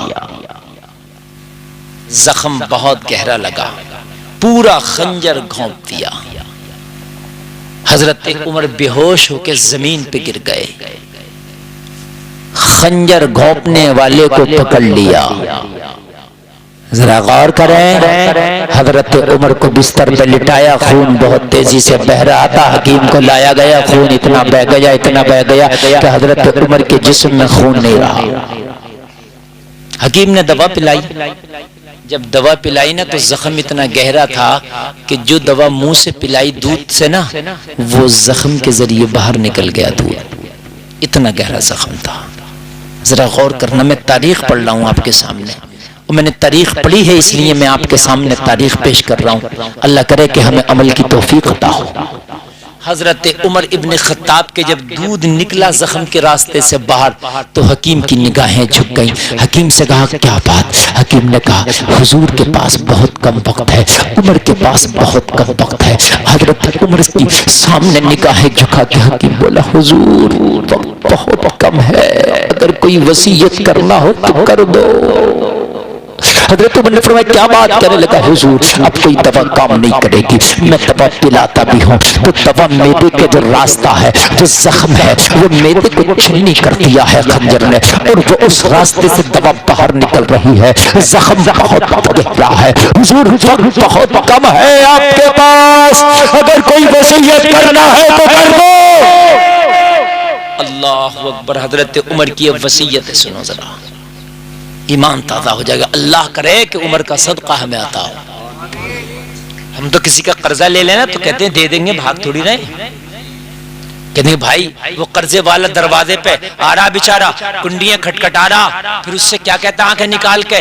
A: زخم بہت گہرا لگا, پورا خنجر گھونپ دیا. حضرت عمر بے ہوش ہو کے زمین پہ گر گئے. خنجر گھونپنے والے کو پکڑ لیا. ذرا غور کریں, حضرت عمر کو بستر پہ لٹایا, خون بہت تیزی سے بہ رہا تھا. حکیم کو لایا گیا, خون اتنا بہ گیا اتنا بہ گیا کہ حضرت عمر کے جسم میں خون نہیں رہا. حکیم نے دوا پلائی. جب دوا پلائی نا تو زخم اتنا گہرا تھا کہ جو دوا منہ سے پلائی دودھ سے نا, وہ زخم کے ذریعے باہر نکل گیا دودھ. اتنا گہرا زخم تھا. ذرا غور کرنا, میں تاریخ پڑھ رہا ہوں آپ کے سامنے, اور میں نے تاریخ پڑھی ہے اس لیے میں آپ کے سامنے تاریخ پیش کر رہا ہوں. اللہ کرے کہ ہمیں عمل کی توفیق عطا ہو. حضرت عمر ابن خطاب کے جب دودھ نکلا زخم کے راستے سے باہر تو حکیم کی نگاہیں جھک گئیں. حکیم سے کہا کیا بات؟ حکیم نے کہا حضور کے پاس بہت کم وقت ہے, عمر کے پاس بہت کم وقت ہے. حضرت عمر کی سامنے نگاہیں جھکا کے حکیم بولا حضور وقت بہت کم ہے, اگر کوئی وصیت کرنا ہو تو کر دو. حضرت عمر نے فرمایا کیا بات کرنے لگا؟ حضور اب کوئی دوا کام نہیں کرے گی, میں دوا پلاتا بھی ہوں تو دوا میدے کے جو راستہ ہے, جو زخم ہے, وہ میدے کو چھلنی کر دیا ہے خنجر نے, اور وہ اس راستے سے دوا باہر نکل رہی ہے. زخم بہت گہرا ہے. حضور وقت بہت کم ہے آپ کے پاس, اگر کوئی وصیت کرنا ہے تو کر دو. اللہ اکبر. حضرت عمر کی وصیت سنو ذرا, ایمان تازہ ہو جائے گا. اللہ کرے کہ عمر کا صدقہ ہمیں عطا ہو. ہم تو کسی کا قرضہ لے لینا تو کہتے ہیں دے دیں گے, بھاگ تھوڑی رہے. کہتے ہیں بھائی وہ قرضے والا دروازے پہ آ رہا بیچارہ, کنڈیاں کھٹکھٹا رہا, پھر اس سے کیا کہتا آنکھیں نکال کے,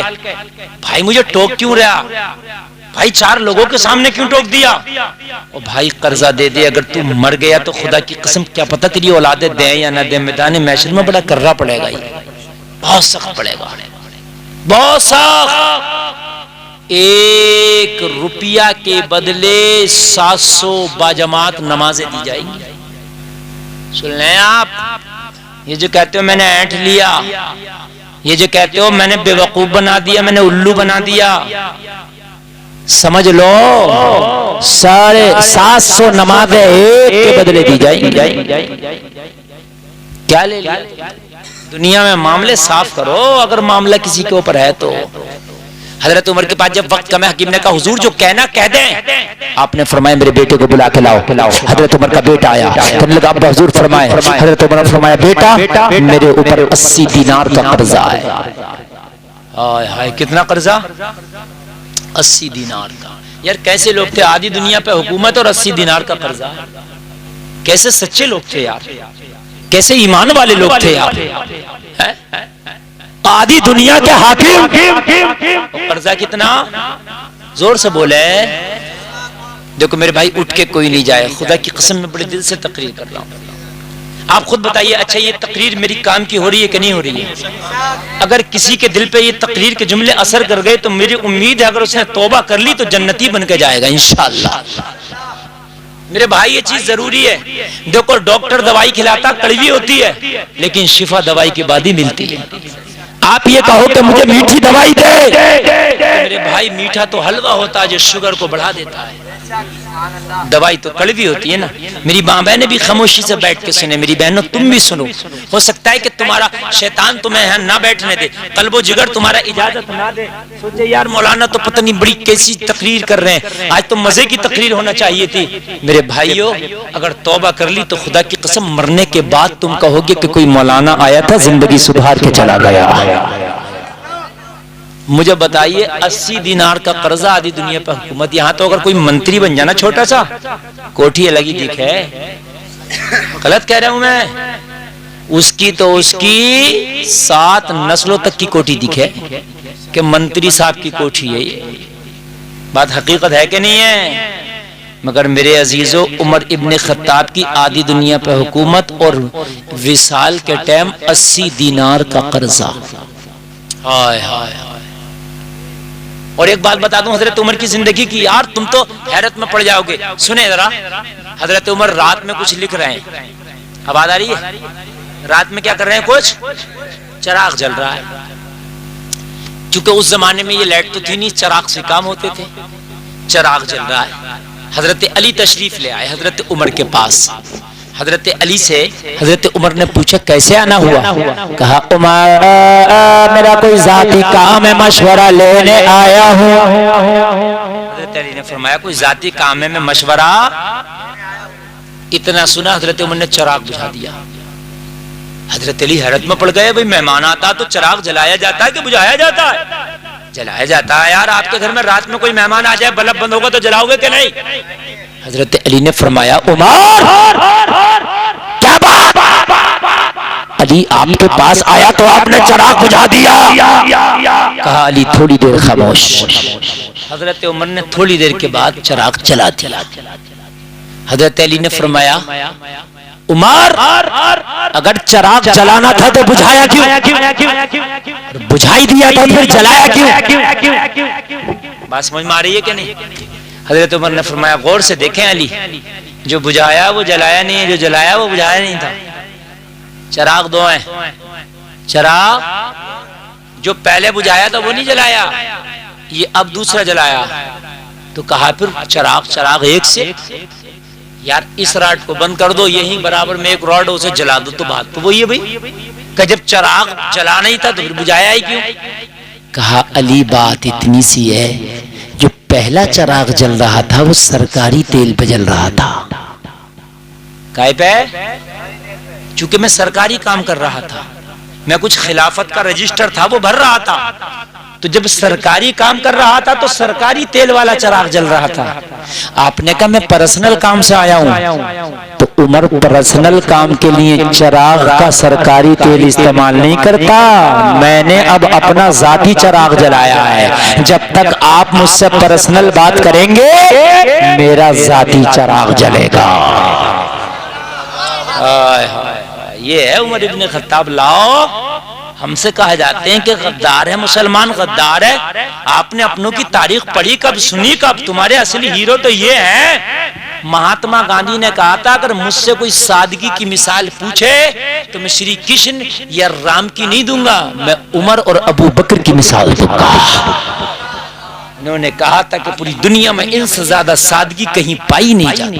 A: بھائی مجھے ٹوک کیوں رہا, بھائی 4 لوگوں کے سامنے کیوں ٹوک دیا. اور بھائی قرضہ دے دے, اگر تو مر گیا تو خدا کی قسم کیا پتہ تیری اولادیں دیں یا نہ دیں, میدان محشر میں بڑا کرنا پڑے گا, بہت سخت پڑے گا, بہت سخت. 1 روپیہ کے بدلے 700 باجماعت نمازیں دی جائیں گی. سن لیں آپ, یہ جو کہتے ہو میں نے اینٹ لیا, یہ جو کہتے ہو میں نے بے وقوف بنا دیا, میں نے الو بنا دیا, سمجھ لو 750 نمازیں ایک کے بدلے دی جائیں گی. کیا لے لیا؟ دنیا میں معاملے صاف کرو اگر معاملہ کسی کے اوپر ہے تو. حضرت عمر کے پاس جب وقت کم ہے, حکیم نے کہا حضور جو کہنا کہہ دیں. آپ نے فرمایا میرے بیٹے کو بلا کے لاؤ. حضرت عمر کا بیٹا آیا, کہنے لگا ابا حضور فرمائے. حضرت عمر نے فرمایا بیٹا میرے اوپر 80 دینار کا قرضہ ہے. ہائے ہائے کتنا قرضہ؟ 80 دینار کا. یار کیسے لوگ تھے, آدھی دنیا پہ حکومت اور 80 دینار کا قرضہ. کیسے سچے لوگ تھے یار, کیسے ایمان والے لوگ تھے یار. آدھی دنیا کے حاکم, قرضہ کتنا؟ زور سے بولے. دیکھو میرے بھائی اٹھ کے کوئی نہیں جائے, خدا کی قسم میں بڑے دل سے تقریر کر رہا ہوں. آپ خود بتائیے اچھا یہ تقریر میری کام کی ہو رہی ہے کہ نہیں ہو رہی ہے؟ اگر کسی کے دل پہ یہ تقریر کے جملے اثر کر گئے تو میری امید ہے اگر اس نے توبہ کر لی تو جنتی بن کے جائے گا انشاءاللہ. میرے بھائی یہ چیز ضروری ہے. دیکھو ڈاکٹر دوائی کھلاتا کڑوی ہوتی ہے لیکن شفا دوائی کے بعد ہی ملتی ہے. آپ یہ کہو کہ مجھے میٹھی دوائی دے, میرے بھائی میٹھا تو حلوہ ہوتا ہے جو شوگر کو بڑھا دیتا ہے. دوائی تو کڑوی ہوتی ہے نا. میری ماں بہنیں بھی خاموشی سے بیٹھ کے سنے. میری بہنوں تم بھی سنو. ہو سکتا ہے کہ تمہارا شیطان تمہیں یہاں نہ بیٹھنے دے, قلب و جگر تمہارا اجازت نہ دے. سوچے یار مولانا تو پتہ نہیں بڑی کیسی تقریر کر رہے ہیں, آج تو مزے کی تقریر ہونا چاہیے تھی. میرے بھائیو, اگر توبہ کر لی تو خدا کی قسم مرنے کے بعد تم کہو گے کہ کوئی مولانا آیا تھا زندگی سدھار کے چلا گیا. مجھے بتائیے 80 دینار کا قرضہ آدھی دنیا پہ حکومت, یہاں تو اگر کوئی منتری بن جانا چھوٹا سا, کوٹھی الگ ہی دکھے. غلط کہہ رہا ہوں میں؟ اس کی تو اس کی 7 نسلوں تک کی کوٹھی دکھے کہ منتری صاحب کی کوٹھی ہے. یہ بات حقیقت ہے کہ نہیں ہے؟ مگر میرے عزیزو, عمر ابن خطاب کی آدھی دنیا پہ حکومت اور وصال کے ٹائم 80 دینار کا قرضہ. ہائے ہائے. اور ایک بات بتا دوں حضرت عمر کی زندگی کی, یار تم تو حیرت میں پڑ جاؤ گے. سنیں ذرا, حضرت عمر رات میں کچھ لکھ رہے ہیں. آواز آ رہی ہے؟ رات میں کیا کر رہے ہیں؟ کچھ چراغ جل رہا ہے. چونکہ اس زمانے میں یہ لائٹ تو تھی نہیں, چراغ سے کام ہوتے تھے. چراغ جل رہا ہے. حضرت علی تشریف لے آئے حضرت عمر کے پاس. حضرت علی سے حضرت عمر نے پوچھا کیسے آنا ہوا؟ کہا عمر میرا کوئی ذاتی کام ہے, مشورہ لینے آیا ہوں. حضرت علی نے فرمایا کوئی ذاتی کام ہے, میں مشورہ. اتنا سنا حضرت عمر نے چراغ بجھا دیا. حضرت علی حیرت میں پڑ گئے, بھئی مہمان آتا تو چراغ جلایا جاتا ہے کہ بجھایا جاتا ہے؟ جلایا جاتا ہے. یار آپ کے گھر میں رات میں کوئی مہمان آ جائے, بلب بند ہوگا تو جلاؤ گے کہ نہیں؟ حضرت علی نے فرمایا عمر کیا بات, علی آپ کے پاس آیا تو آپ نے چراغ بجھا دیا. کہا علی تھوڑی دیر خاموش. حضرت عمر نے تھوڑی دیر کے بعد چراغ جلا دیا. حضرت علی نے فرمایا عمر اگر چراغ جلانا تھا تو بجھایا کیوں؟ بجھائی دیا تھا پھر جلایا کیوں؟ بات سمجھ میں آ رہی ہے کہ نہیں؟ حضرت عمر نے فرمایا غور سے دیکھیں علی, جو بجھایا وہ جلایا نہیں ہے, جو جلایا وہ بجھایا نہیں تھا. چراغ دو ہیں. چراغ جو پہلے بجھایا تھا وہ نہیں جلایا, یہ اب دوسرا جلایا. تو کہا پھر چراغ ایک سے. یار اس راڈ کو بند کر دو, یہی برابر میں ایک راڈ اسے جلا دو, تو بات تو وہی ہے بھائی کہ جب چراغ جلا نہیں تھا تو پھر بجھایا ہی کیوں؟ کہا علی بات اتنی سی ہے, جو پہلا چراغ جل رہا تھا وہ سرکاری تیل پہ جل رہا تھا. کائے پہ؟ چونکہ میں سرکاری کام کر رہا تھا, میں کچھ خلافت کا رجسٹر تھا وہ بھر رہا تھا. تو جب سرکاری کام کر رہا تھا تو سرکاری تیل والا چراغ جل رہا تھا. آپ نے کہا میں پرسنل کام سے آیا ہوں. تو عمر پرسنل کام کے لیے چراغ کا سرکاری تیل استعمال نہیں کرتا, میں نے اب اپنا ذاتی چراغ جلایا ہے. جب تک آپ مجھ سے پرسنل بات کریں گے میرا ذاتی چراغ جلے گا. یہ ہے عمر ابن خطاب. لاؤ, ہم سے کہا جاتے ہیں کہ غدار ہے مسلمان, غدار ہے. آپ نے اپنوں کی تاریخ پڑھی کب, سنی کب؟ تمہارے اصلی ہیرو تو یہ ہیں. مہاتما گاندھی نے کہا تھا اگر مجھ سے کوئی سادگی کی مثال پوچھے تو میں شری کرشن یا رام کی نہیں دوں گا, میں عمر اور ابو بکر کی مثال دوں گا. انہوں نے کہا تھا کہ پوری دنیا میں ان سے زیادہ سادگی کہیں پائی نہیں جاتی.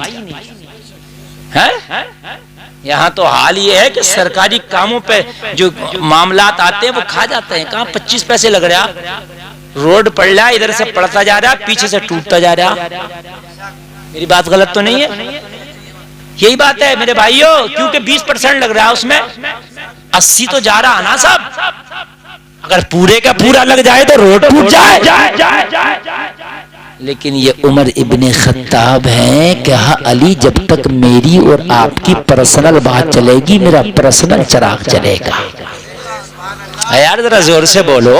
A: یہاں تو حال یہ ہے کہ سرکاری کاموں پہ جو معاملات آتے ہیں وہ کھا جاتے ہیں. کہاں 25 پیسے لگ رہا, روڈ پڑ رہا ہے, ادھر سے پڑتا جا رہا, پیچھے سے ٹوٹتا جا رہا. میری بات غلط تو نہیں ہے؟ یہی بات ہے میرے بھائیوں, کیونکہ 20% لگ رہا ہے اس میں, 80 تو جا رہا نا صاحب. اگر پورے کا پورا لگ جائے تو روڈ ٹوٹ جائے. لیکن یہ عمر ابن خطاب ہیں کہ ہاں علی جب تک میری اور آپ کی پرسنل بات چلے گی میرا پرسنل چراغ چلے گا. یار ذرا زور سے بولو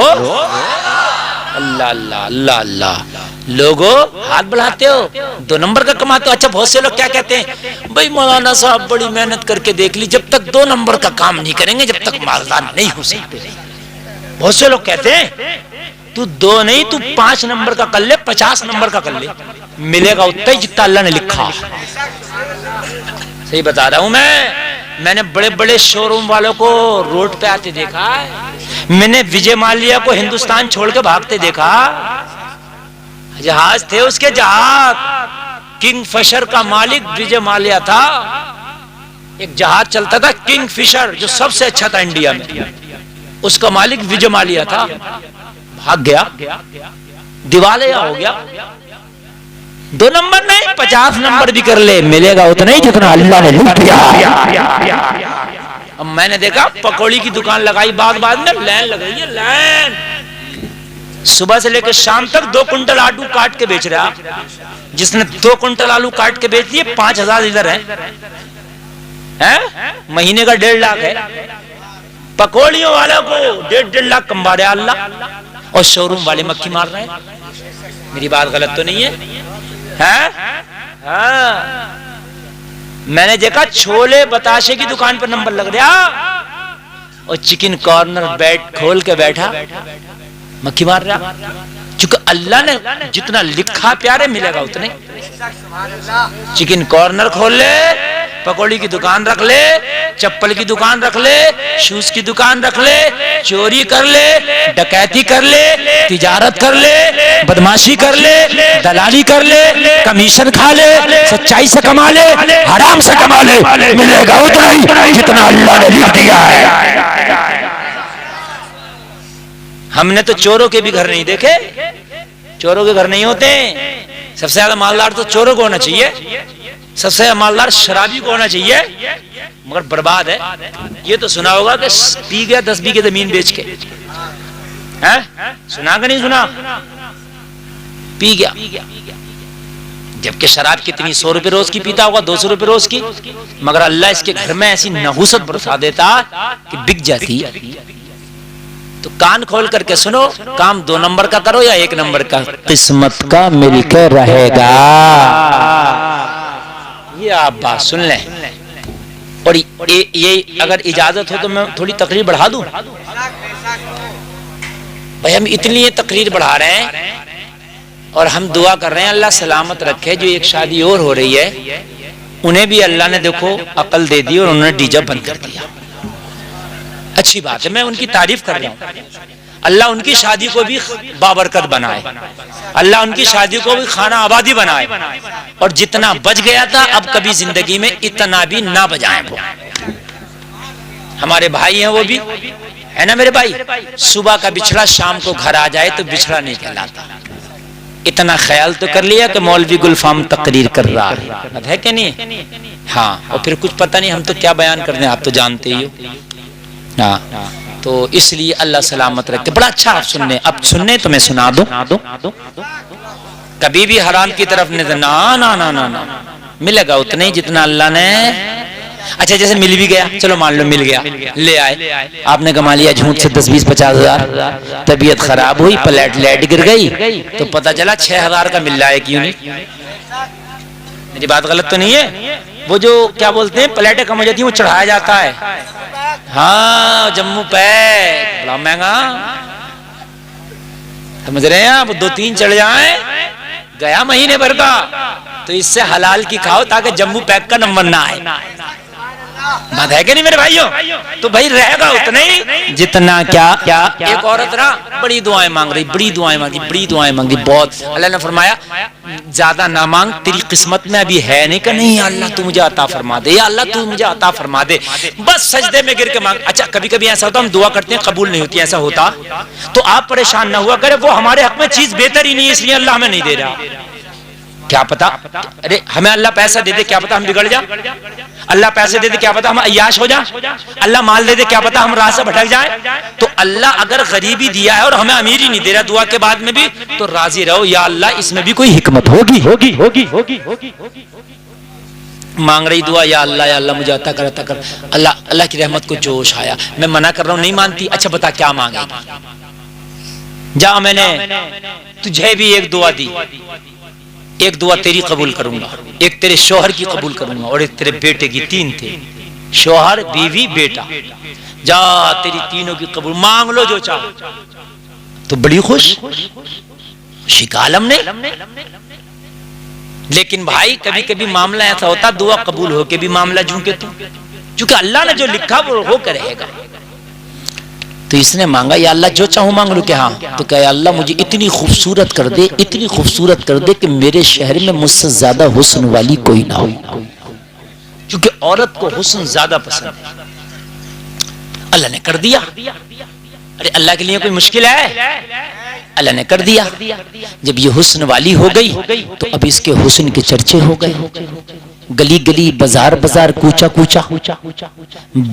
A: اللہ اللہ اللہ اللہ. لوگوں ہاتھ بڑھاتے ہو, 2 نمبر کا کماتے ہو. اچھا بہت سے لوگ کیا کہتے ہیں, بھائی مولانا صاحب بڑی محنت کر کے دیکھ لی, جب تک 2 نمبر کا کام نہیں کریں گے جب تک مالدار نہیں ہو سکتے. بہت سے لوگ کہتے ہیں تو 2 نہیں تو 5 نمبر کا کر لے, 50 نمبر کا کر لے, ملے گا اتنا ہی جتنا اللہ نے لکھا. صحیح بتا رہا ہوں میں نے بڑے بڑے شو روم والوں کو روڈ پہ آتے دیکھا, میں نے وجے مالیا کو ہندوستان چھوڑ کے بھاگتے دیکھا. جہاز تھے اس کے جہاز, کنگ فشر کا مالک وجے مالیا تھا. ایک جہاز چلتا تھا کنگ فشر جو سب سے اچھا تھا انڈیا میں, اس کا مالک وجے مالیا تھا. بھاگ گیا, دیوالیہ ہو گیا. 2 نمبر نہیں 50 نمبر بھی کر لے ملے گا اتنا ہی جتنا اللہ نے لوٹ لیا. اب میں نے دیکھا پکوڑی کی دکان لگائی, بعد میں لائن لگ رہی ہے, لائن صبح سے لے کے شام تک 2 کنٹل آلو کاٹ کے بیچ رہا. جس نے 2 کنٹل آلو کاٹ کے بیچ دیے 5000 ادھر ہیں, مہینے کا 1.5 لاکھ ہے. پکوڑیوں والا کو 1.5 لاکھ کما رہا اللہ, اور شو روم والے مکھی مار رہے ہیں. میری بات غلط تو نہیں ہے؟ میں نے دیکھا چھولے بتاشے کی دکان پر نمبر لگ رہا, اور چکن کارنر بیٹ کھول کے بیٹھا مکھی مار رہا. چونکہ اللہ نے جتنا لکھا پیارے ملے گا اتنے. چکن کارنر کھول لے, پکوڑی کی دکان رکھ لے, چپل کی دکان رکھ لے, شوز کی دکان رکھ لے, چوری کر لے, ڈکیتی کر لے, تجارت کر لے, بدماشی کر لے, دلالی کر لے, کمیشن کھا لے, سچائی سے کما لے, حرام سے کما لے, ملے گا اتنا ہی جتنا اللہ نے لکھ دیا ہے. ہم نے تو چوروں کے بھی گھر نہیں دیکھے, چوروں کے گھر نہیں ہوتے. سب سے زیادہ مالدار تو چوروں کو ہونا چاہیے, سب سے زیادہ مالدار شرابی کو ہونا چاہیے, مگر برباد ہے. یہ تو سنا ہوگا کہ پی گیا 10 بیگھے زمین بیچ کے, سنا کہ نہیں سنا؟ پی گیا, جبکہ شراب کتنی 100 روپے روز کی پیتا ہوگا, 200 روپے روز کی, مگر اللہ اس کے گھر میں ایسی نحوست برسا دیتا کہ بک جاتی. تو کان کھول کر کے سنو, کام 2 نمبر کا کرو یا 1 نمبر کا, قسمت کا مل کے رہے گا. یہ آپ بات سن لیں. اور یہ اگر اجازت ہو تو میں تھوڑی تقریر بڑھا دوں. بھائی ہم اتنی تقریر بڑھا رہے ہیں اور ہم دعا کر رہے ہیں اللہ سلامت رکھے. جو ایک شادی اور ہو رہی ہے انہیں بھی اللہ نے دیکھو عقل دے دی اور انہوں نے ڈی جے بند کر دیا. اچھی بات ہے, میں ان کی تعریف کر رہا ہوں. اللہ ان کی شادی کو بھی بابرکت بنائے, اللہ ان کی شادی کو بھی خانہ آبادی بنائے, اور جتنا بچ گیا تھا اب کبھی زندگی میں اتنا بھی نہ بجائیں. وہ ہمارے بھائی ہیں, وہ بھی ہے نا میرے بھائی. صبح کا بچھڑا شام کو گھر آ جائے تو بچھڑا نہیں کہلاتا. اتنا خیال تو کر لیا کہ مولوی گلفام تقریر کر رہا ہے کہ نہیں؟ ہاں, اور پھر کچھ پتہ نہیں ہم تو کیا بیان کر رہے ہیں, آپ تو جانتے ہی ہو. تو اس لیے اللہ سلامت رکھے. بڑا اچھا آپ سننے, اب سننے تو میں سنا دوں. کبھی بھی حرام کی طرف نہ ملے گا اتنے ہی جتنا اللہ نے. اچھا جیسے مل بھی گیا, چلو مان لو مل گیا, لے آئے, آپ نے کما لیا جھوٹ سے 10-20-50 ہزار, طبیعت خراب ہوئی, پلیٹ لیٹ گر گئی تو پتہ چلا 6000 کا مل رہا ہے. کیوں نہیں؟ میری بات غلط تو نہیں ہے؟ وہ جو کیا بولتے ہیں پلیٹیں کم ہو جاتی ہیں وہ چڑھایا جاتا ہے. ہاں جموں پیک بڑا مہنگا, سمجھ رہے ہیں آپ؟ 2-3 چڑھ جائیں گیا مہینے بھر کا, تو اس سے حلال کی کھاؤ تاکہ جموں پیک کا نمبر نہ آئے. بات ہے کہ نہیں میرے بھائیوں؟ تو بھائی رہے گا اتنا ہی جتنا کیا. ایک عورت نا بڑی دعائیں مانگ رہی, بڑی دعائیں مانگی بہت. اللہ نے فرمایا زیادہ نہ مانگ, تیری قسمت میں ابھی ہے نہیں کہ نہیں, اللہ تو مجھے عطا فرما دے, یا اللہ تو مجھے عطا فرما دے, بس سجدے میں گر کے مانگ. اچھا کبھی کبھی ایسا ہوتا ہم دعا کرتے ہیں قبول نہیں ہوتی, ایسا ہوتا تو آپ پریشان نہ ہوا کرے, وہ ہمارے حق میں چیز بہتر ہی نہیں ہے اس لیے اللہ ہمیں نہیں دے رہا. کیا پتا, ارے ہمیں اللہ پیسہ دے دے, کیا پتا ہم بگڑ جائیں. اللہ پیسے دے دے, کیا پتا ہم عیاش ہو جائیں. اللہ مال دے دے, کیا پتا ہم راہ سے بھٹک جائیں. تو اللہ اگر غریبی دیا ہے اور ہمیں امیر ہی نہیں دے رہا دعا کے بعد میں بھی, تو راضی رہو, یا اللہ اس میں بھی کوئی حکمت ہوگی. مانگ رہی دعا, یا اللہ مجھے عطا کر. اللہ کی رحمت کو جوش آیا. میں منع کر رہا ہوں, نہیں مانتی, اچھا بتا کیا مانگے گی. جا, میں نے تجھے بھی ایک دعا دی, ایک دعا تیری قبول کروں گا, ایک تیرے شوہر کی قبول کروں گا, اور ایک تیرے بیٹے کی. 3 تھے, شوہر بیوی بیٹا. جا تیری تینوں کی قبول, مانگ لو جو چاہو. تو بڑی خوش عالم نے. لیکن بھائی کبھی کبھی معاملہ ایسا ہوتا دعا قبول ہو کے بھی معاملہ چونکہ اللہ نے جو لکھا وہ ہو کے رہے گا. تو اس نے مانگا یا اللہ جو چاہوں مانگ لوں کہ ہاں. تو کہا یا اللہ مجھے اتنی خوبصورت کر دے، اتنی خوبصورت کر دے کہ میرے شہر میں مجھ سے زیادہ حسن والی کوئی نہ ہو. کیونکہ عورت کو حسن زیادہ پسند ہے. اللہ نے کر دیا. ارے اللہ کے لیے کوئی مشکل ہے؟ اللہ نے کر دیا. جب یہ حسن والی ہو گئی تو اب اس کے حسن کے چرچے ہو گئے، گلی گلی، بازار بازار، کوچا کوچا.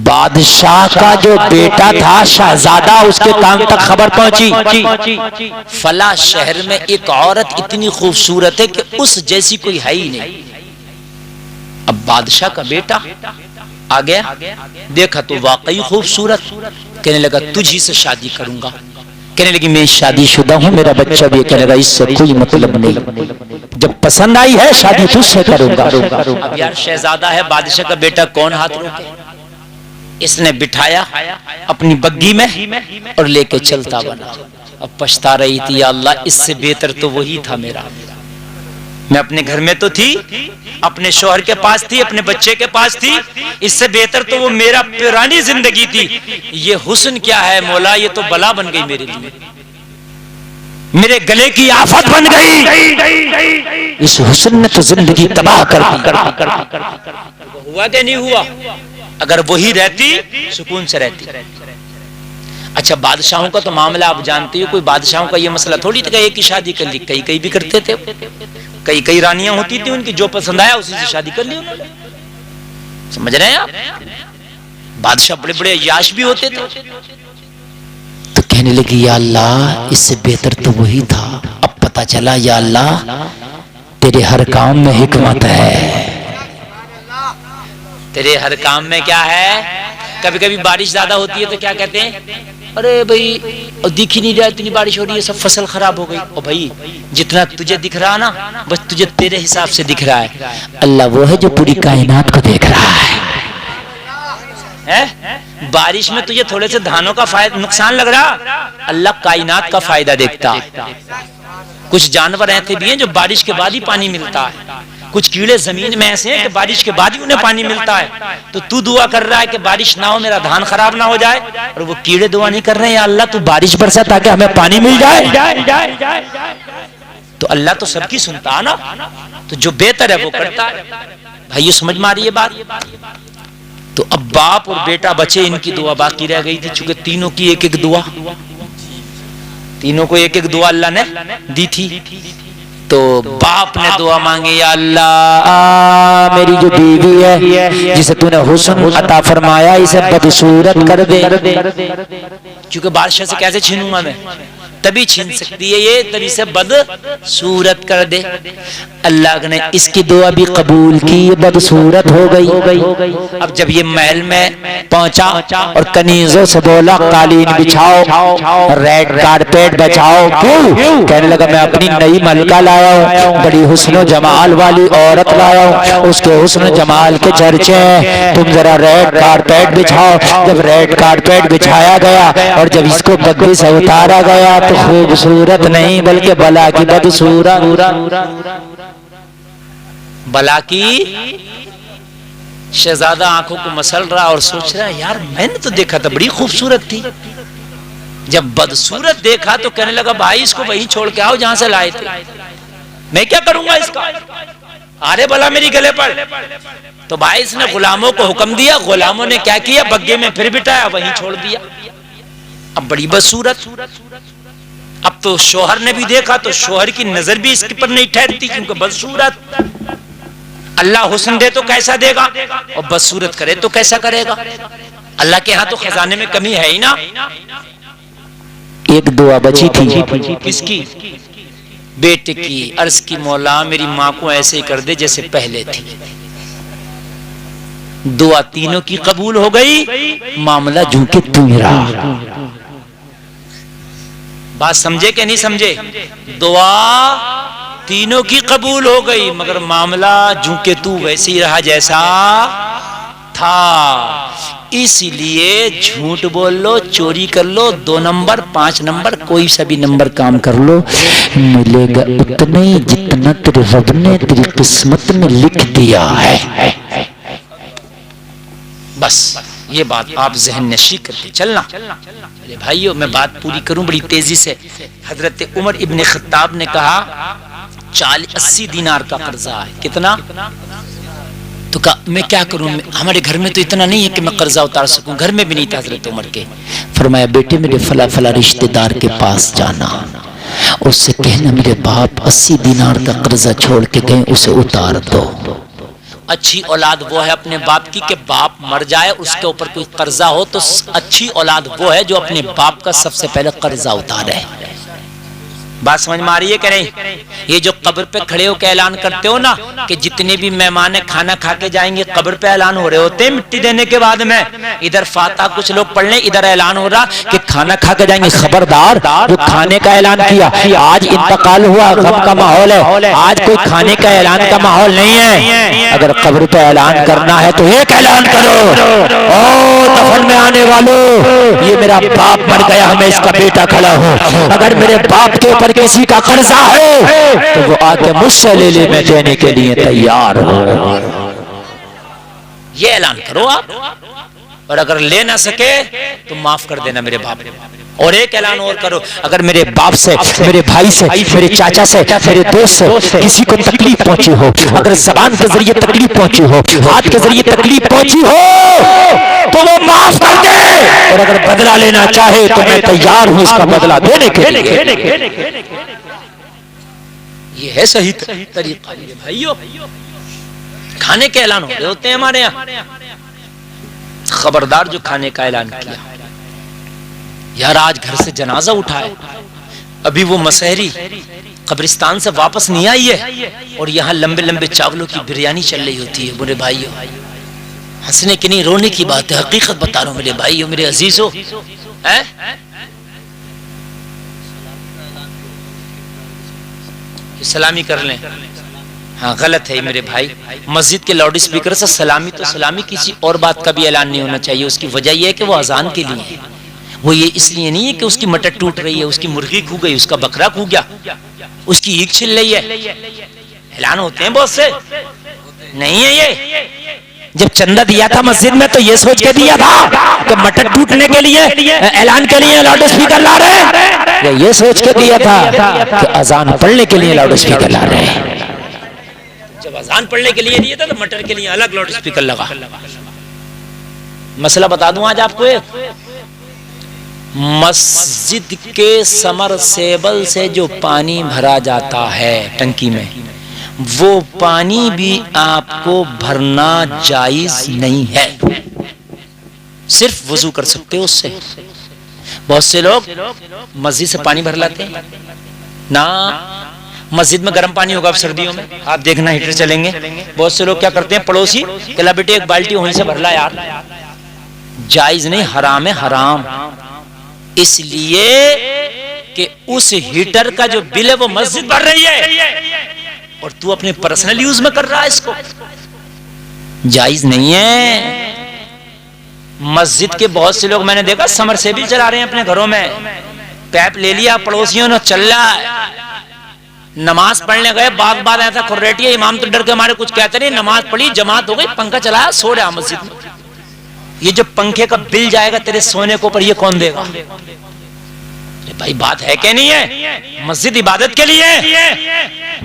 A: بادشاہ کا جو بیٹا تھا شہزادہ، اس کے کان تک خبر پہنچی فلاں شہر میں ایک عورت اتنی خوبصورت ہے کہ اس جیسی کوئی ہے ہی نہیں. اب بادشاہ کا بیٹا آ گیا، دیکھا تو واقعی خوبصورت. کہنے لگا تجھی سے شادی کروں گا. کہنے لگی میں شادی شدہ ہوں، میرا بچہ بھی. کہنے لگا اس سے کوئی مطلب نہیں، جب پسند آئی ہے شادی تجھ سے کروں گا. اب یار شہزادہ ہے، بادشاہ کا بیٹا، کون ہاتھ روکے؟ اس نے بٹھایا اپنی بگی میں اور لے کے چلتا بنا. اب پچھتا رہی تھی یا اللہ اس سے بہتر تو وہی تھا میرا. میں اپنے گھر میں تو تھی، اپنے شوہر کے پاس تھی، اپنے بچے کے پاس تھی، اس سے بہتر تو وہ میرا پرانی زندگی تھی. یہ حسن کیا ہے مولا، یہ تو بلا بن گئی میرے لیے، میرے گلے کی آفت بن گئی. اس حسن نے تو زندگی تباہ کر دی. ہوا کہ نہیں ہوا؟ اگر وہی رہتی سکون سے رہتی. اچھا بادشاہوں کا تو معاملہ آپ جانتے ہو، کوئی بادشاہوں کا یہ مسئلہ تھوڑی تھا کہ ایک ہی شادی کر لی، کئی کئی بھی کرتے تھے. کئی رانیاں ہوتی تھی، ان کی جو پسند آیا اسی سے شادی کر لی انہوں نے. سمجھ رہے ہیں آپ؟ بادشاہ بڑے بڑے عیاش بھی ہوتے تھے. تو کہنے لگی یا اللہ اس سے بہتر تو وہی تھا. اب پتا چلا یا اللہ تیرے ہر کام میں حکمت ہے. تیرے ہر کام میں کیا ہے؟ کبھی کبھی بارش زیادہ ہوتی ہے تو کیا کہتے ہیں؟ ارے بھائی دکھ ہی نہیں رہا، اتنی بارش ہو رہی ہے، سب فصل خراب ہو گئی. او بھائی جتنا تجھے دکھ رہا نا بس تجھے تیرے حساب سے دکھ رہا ہے. اللہ وہ ہے جو پوری کائنات کو دیکھ رہا ہے. بارش میں تجھے تھوڑے سے دھانوں کا نقصان لگ رہا، اللہ کائنات کا فائدہ دیکھتا ہے. کچھ جانور ایسے بھی ہیں جو بارش کے بعد ہی پانی ملتا ہے. کچھ کیڑے زمین میں ایسے ہیں کہ بارش کے بعد ہی انہیں پانی ملتا ہے. تو دعا کر رہا ہے کہ بارش نہ ہو، میرا دھان خراب نہ ہو جائے، اور وہ کیڑے دعا نہیں کر رہے ہیں یا اللہ تو بارش برسا تاکہ ہمیں پانی مل جائے. تو اللہ تو سب کی سنتا ہے نا، تو جو بہتر ہے وہ کرتا ہے. بھائیو سمجھ میں آ رہی ہے بات؟ تو اب باپ اور بیٹا بچے، ان کی دعا باقی رہ گئی تھی. چونکہ تینوں کی ایک ایک دعا، تینوں کو ایک ایک دعا اللہ نے دی تھی. تو باپ نے دعا مانگی یا اللہ میری جو بیوی ہے جسے تو نے حسن عطا فرمایا اسے بدصورت کر دے. کیونکہ بادشاہ سے کیسے چھینوں گا میں؟ تبھی چھین سکتی ہے یہ، تبھی سے بدصورت کر دے. اللہ نے اس کی دعا بھی قبول کی، بدصورت ہو گئی. اب جب یہ محل میں پہنچا اور کنیزوں سے بولا قالین بچھاؤ، ریڈ کارپیٹ بچھاؤ. کیوں؟ کہنے لگا میں اپنی نئی ملکہ لایا ہوں، بڑی حسن و جمال والی عورت لایا ہوں، اس کے حسن و جمال کے چرچے ہیں، تم ذرا ریڈ کارپیٹ بچھاؤ. جب ریڈ کارپیٹ بچھایا گیا اور جب اس کو بگی سے اتارا گیا تو خوبصورت نہیں بلکہ بلا کی بدصورت. بلا کی شہزادہ آنکھوں کو مسل رہا اور سوچ رہا یار میں نے تو دیکھا تھا بڑی خوبصورت تھی، جب بدصورت دیکھا تو کہنے لگا بھائی اس کو وہیں چھوڑ کے آؤ جہاں سے لائے تھے، میں کیا کروں گا اس کا، آرے بلا میری گلے پر. تو بھائی اس نے غلاموں کو حکم دیا، غلاموں نے کیا کیا، بگے میں پھر بٹھایا وہیں چھوڑ دیا. اب بڑی بدصورت. اب تو شوہر نے بھی دیکھا تو شوہر کی نظر بھی اس کے پر نہیں ٹھہرتی کیونکہ بدصورت. اللہ حسن دے تو کیسا دے گا اور بدصورت کرے تو کیسا کرے گا. اللہ کے ہاں تو خزانے میں کمی ہے ہی نا. ایک دعا بچی تھی، کس کی؟ بیٹے کی. عرض کی مولا میری ماں کو ایسے ہی کر دے جیسے پہلے تھی. دعا تینوں کی قبول ہو گئی، معاملہ جو کہ تم رہا. بات سمجھے کہ نہیں سمجھے؟ دعا تینوں کی قبول ہو گئی مگر معاملہ جو کہ تو ویسے ہی رہا جیسا تھا. اسی لیے جھوٹ بول لو، چوری کر لو، 2 نمبر 5 نمبر کوئی سا بھی نمبر کام کر لو، ملے گا اتنا ہی جتنا تیرے رب نے تیری قسمت میں لکھ دیا ہے. بس یہ بات آپ ذہن نشی کر کے چلنا. میرے بھائیو میں بات پوری کروں بڑی تیزی سے. حضرت عمر ابن خطاب نے کہا 80 دینار کا قرضہ ہے. کتنا؟ تو کہا میں کیا کروں, ہمارے گھر میں تو اتنا نہیں ہے کہ میں قرضہ اتار سکوں. گھر میں بھی نہیں تھا حضرت عمر کے. فرمایا بیٹے میرے فلاں فلاں رشتہ دار کے پاس جانا, اس سے کہنا میرے باپ 80 دینار کا قرضہ چھوڑ کے گئے, اسے اتار دو. اچھی اولاد وہ ہے اپنے باپ کی کہ باپ مر جائے اس کے اوپر کوئی قرضہ ہو تو اچھی اولاد وہ ہے جو اپنے باپ کا سب سے پہلے قرضہ اتارے. بات سمجھ میں آ رہی ہے کہ نہیں؟ یہ جو قبر پہ کھڑے ہو کے اعلان کرتے ہو نا کہ جتنے بھی مہمان کھانا کھا کے جائیں گے, قبر پہ اعلان ہو رہے ہوتے ہیں مٹی دینے کے بعد میں. ادھر فاتحہ کچھ لوگ پڑھ لیں, ادھر اعلان ہو رہا کہ کھانا کھا کے جائیں گے. خبردار جو کھانے کا اعلان کیا, آج انتقال ہوا, غم کا ماحول ہے, آج کوئی کھانے کا اعلان کا ماحول نہیں ہے. اگر قبر پہ اعلان کرنا ہے تو ایک اعلان کرو, او دفن میں آنے والوں یہ میرا باپ مر گیا, میں اس کا بیٹا کھڑا ہوں. اگر میرے باپ کے اوپر کسی کا قرضہ ہے تو وہ آ کے مجھ سے لے لے, میں دینے کے لیے تیار ہوں. یہ اعلان کرو آپ, اور اگر لے نہ سکے تو معاف کر دینا میرے باپ. اور ایک اعلان اور کرو, اگر میرے باپ سے, میرے بھائی سے, میرے چاچا سے, میرے دوست سے کسی کو تکلیف پہنچی ہو, اگر زبان کے ذریعے تکلیف پہنچی ہو, ہاتھ کے ذریعے تکلیف پہنچی ہو تو وہ معاف کر دے. اور اگر بدلہ لینا چاہے تو میں تیار ہوں اس کا بدلہ دینے کے لیے. یہ ہے صحیح طریقہ بھائیو. کھانے کے اعلان ہوتے ہیں ہمارے یہاں. خبردار جو کھانے کا اعلان کیا, یار آج گھر سے جنازہ اٹھائے, ابھی وہ مسحری قبرستان سے واپس نہیں آئی ہے اور یہاں لمبے لمبے چاولوں کی بریانی چل رہی ہوتی ہے. میرے بھائیو ہنسنے کی نہیں رونے کی بات ہے, حقیقت بتا رہا ہوں میرے بھائیو میرے عزیزو. سلامی کر لیں, ہاں غلط ہے میرے بھائی. مسجد کے لاؤڈ اسپیکر سے سلامی تو سلامی, کسی اور بات کا بھی اعلان نہیں ہونا چاہیے. اس کی وجہ یہ ہے کہ وہ اذان کے لیے ہے, وہ یہ اس لیے نہیں ہے کہ اس کی مٹر ٹوٹ رہی ہے, اس کی مرغی کھو گئی, اس کا بکرا کھو گیا, اس کی عیق چھل رہی ہے. اعلان ہوتے ہیں بہت سے, نہیں ہے یہ. جب چندہ دیا تھا مسجد میں تو یہ سوچ کے دیا تھا کہ مٹر ٹوٹنے کے لیے اعلان کے لیے لاؤڈ اسپیکر لا رہے ہیں, یا یہ سوچ کے دیا تھا کہ اذان پڑھنے کے لیے لاؤڈ اسپیکر لا رہے ہیں؟ جب اذان پڑھنے کے لیے دیا تھا تو مٹر کے لیے الگ لاؤڈ اسپیکر لگا. مسئلہ بتا دوں آج آپ کو, مسجد کے سمرسیبل سے جو پانی بھرا جاتا ہے ٹنکی میں, وہ پانی بھی آپ کو بھرنا جائز نہیں ہے. صرف وضو کر سکتے ہو اس سے. بہت سے لوگ مسجد سے پانی بھر لاتے ہیں نا, مسجد میں گرم پانی ہوگا اب سردیوں میں, آپ دیکھنا ہیٹر چلیں گے. بہت سے لوگ کیا کرتے ہیں, پڑوسی کہ بیٹے ایک بالٹی وہیں سے بھر لا یار. جائز نہیں, حرام ہے, حرام. اس لیے کہ اس ہیٹر کا جو بل ہے وہ مسجد بھر رہی ہے اور تو اپنے پرسنل یوز میں کر رہا ہے اس کو. جائز نہیں ہے. مسجد کے بہت سے لوگ میں نے دیکھا سمر سے بھی چلا رہے ہیں اپنے گھروں میں, پیپ لے لیا پڑوسیوں نے, چل رہا ہے. نماز پڑھنے گئے, بعد بعد ایسا کھریٹی ہے, امام تو ڈر کے ہمارے کچھ کہتے نہیں, نماز پڑھی, جماعت ہو گئی, پنکھا چلایا, سو رہا مسجد میں. یہ جو پنکھے کا بل جائے گا تیرے سونے کو پر, یہ کون دے گا؟ بھائی بات ہے کہ نہیں ہے؟ مسجد عبادت کے لیے,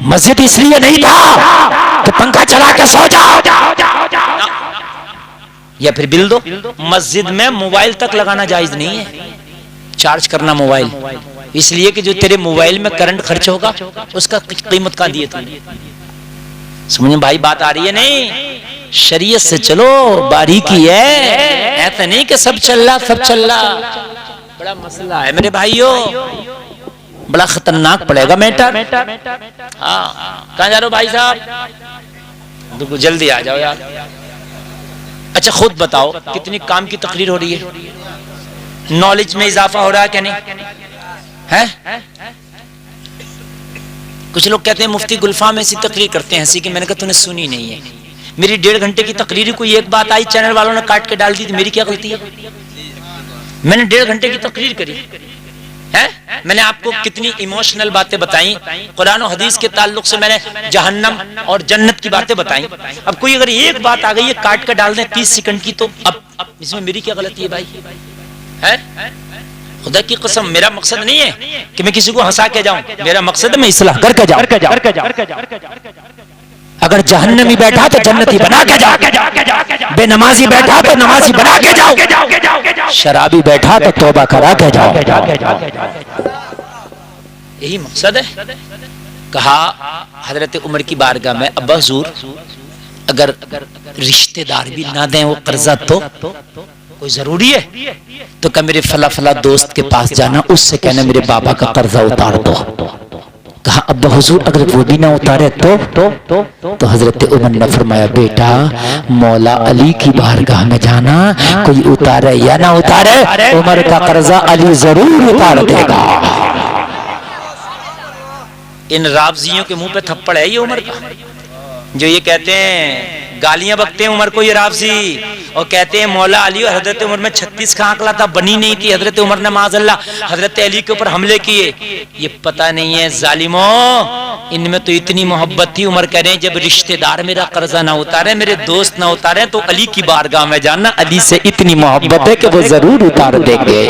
A: مسجد اس لیے نہیں تھا کہ پنکھا چلا کے سو جاؤ یا پھر بل دو. مسجد میں موبائل تک لگانا جائز نہیں ہے, چارج کرنا موبائل, اس لیے کہ جو تیرے موبائل میں کرنٹ خرچ ہوگا اس کا قیمت کہاں دیے تم نے. سمجھیں بھائی بات آ رہی ہے نہیں؟ شریعت سے چلو, باریکی ہے, ایسا نہیں کہ سب چل رہا سب چل رہا. بڑا مسئلہ ہے میرے بھائیو, بڑا خطرناک پڑے گا میٹر. ہاں کہاں جا رہے ہو بھائی صاحب؟ جلدی آ جاؤ یار. اچھا خود بتاؤ کتنی کام کی تقریر ہو رہی ہے, نالج میں اضافہ ہو رہا ہے کہ نہیں ہے؟ کچھ لوگ کہتے ہیں مفتی گلفام ایسی تقریر کرتے ہیں ہنسی کی. میں نے کہا تو نے سنی نہیں ہے. میری 1.5 گھنٹے کی تقریر کوئی ایک بات آئی چینل والوں نے کاٹ کے ڈال دی, میری کیا غلطی ہے؟ میں نے 1.5 گھنٹے کی تقریر کری ہے, میں نے آپ کو کتنی ایموشنل باتیں بتائیں، قرآن و حدیث کے تعلق سے میں نے جہنم اور جنت کی باتیں بتائیں. اب کوئی اگر ایک بات آ گئی ہے کاٹ کر ڈال دیں 30 سیکنڈ کی، تو اب اس میں میری کیا غلطی ہے بھائی؟ ہے خدا کی قسم میرا مقصد نہیں ہے کہ میں کسی کو ہنسا کے جاؤں، میرا مقصد ہے میں اصلاح کر کے جاؤں. اگر جہنمی بیٹھا تو جنتی بنا کے جاؤ، بے نمازی بیٹھا تو نمازی بنا کے جاؤ، شرابی بیٹھا تو توبہ کرا کے جاؤ. یہی مقصد ہے. کہا حضرت عمر کی بارگاہ میں، ابا حضور اگر رشتہ دار بھی نہ دیں وہ قرضہ تو کوئی ضروری ہے؟ تو کہ میرے فلاں فلاں دوست کے پاس جانا، اس سے کہنا میرے بابا کا قرضہ اتار دو. کہا ابا حضور اگر وہ بھی نہ اتارے تو حضرت عمر نے فرمایا بیٹا مولا علی کی بارگاہ میں جانا، کوئی اتارے یا نہ اتارے عمر کا قرضہ علی ضرور اتار دے گا. ان رافضیوں کے منہ پہ تھپڑ ہے یہ عمر کا، جو یہ کہتے ہیں گالیاں بکتے ہیں عمر کو یہ رافضی، اور کہتے ہیں مولا علی اور حضرت عمر میں 36 کا آنکڑا تھا، بنی نہیں تھی. حضرت عمر نے معاذ اللہ حضرت علی کے اوپر حملے کیے. یہ پتہ نہیں ہے ظالموں، ان میں تو اتنی محبت تھی. عمر کہہ رہے ہیں جب رشتہ دار میرا قرضہ نہ اتارے، میرے دوست نہ اتارے، تو علی کی بارگاہ میں جانا، علی سے اتنی محبت ہے کہ وہ ضرور اتار دیں گے.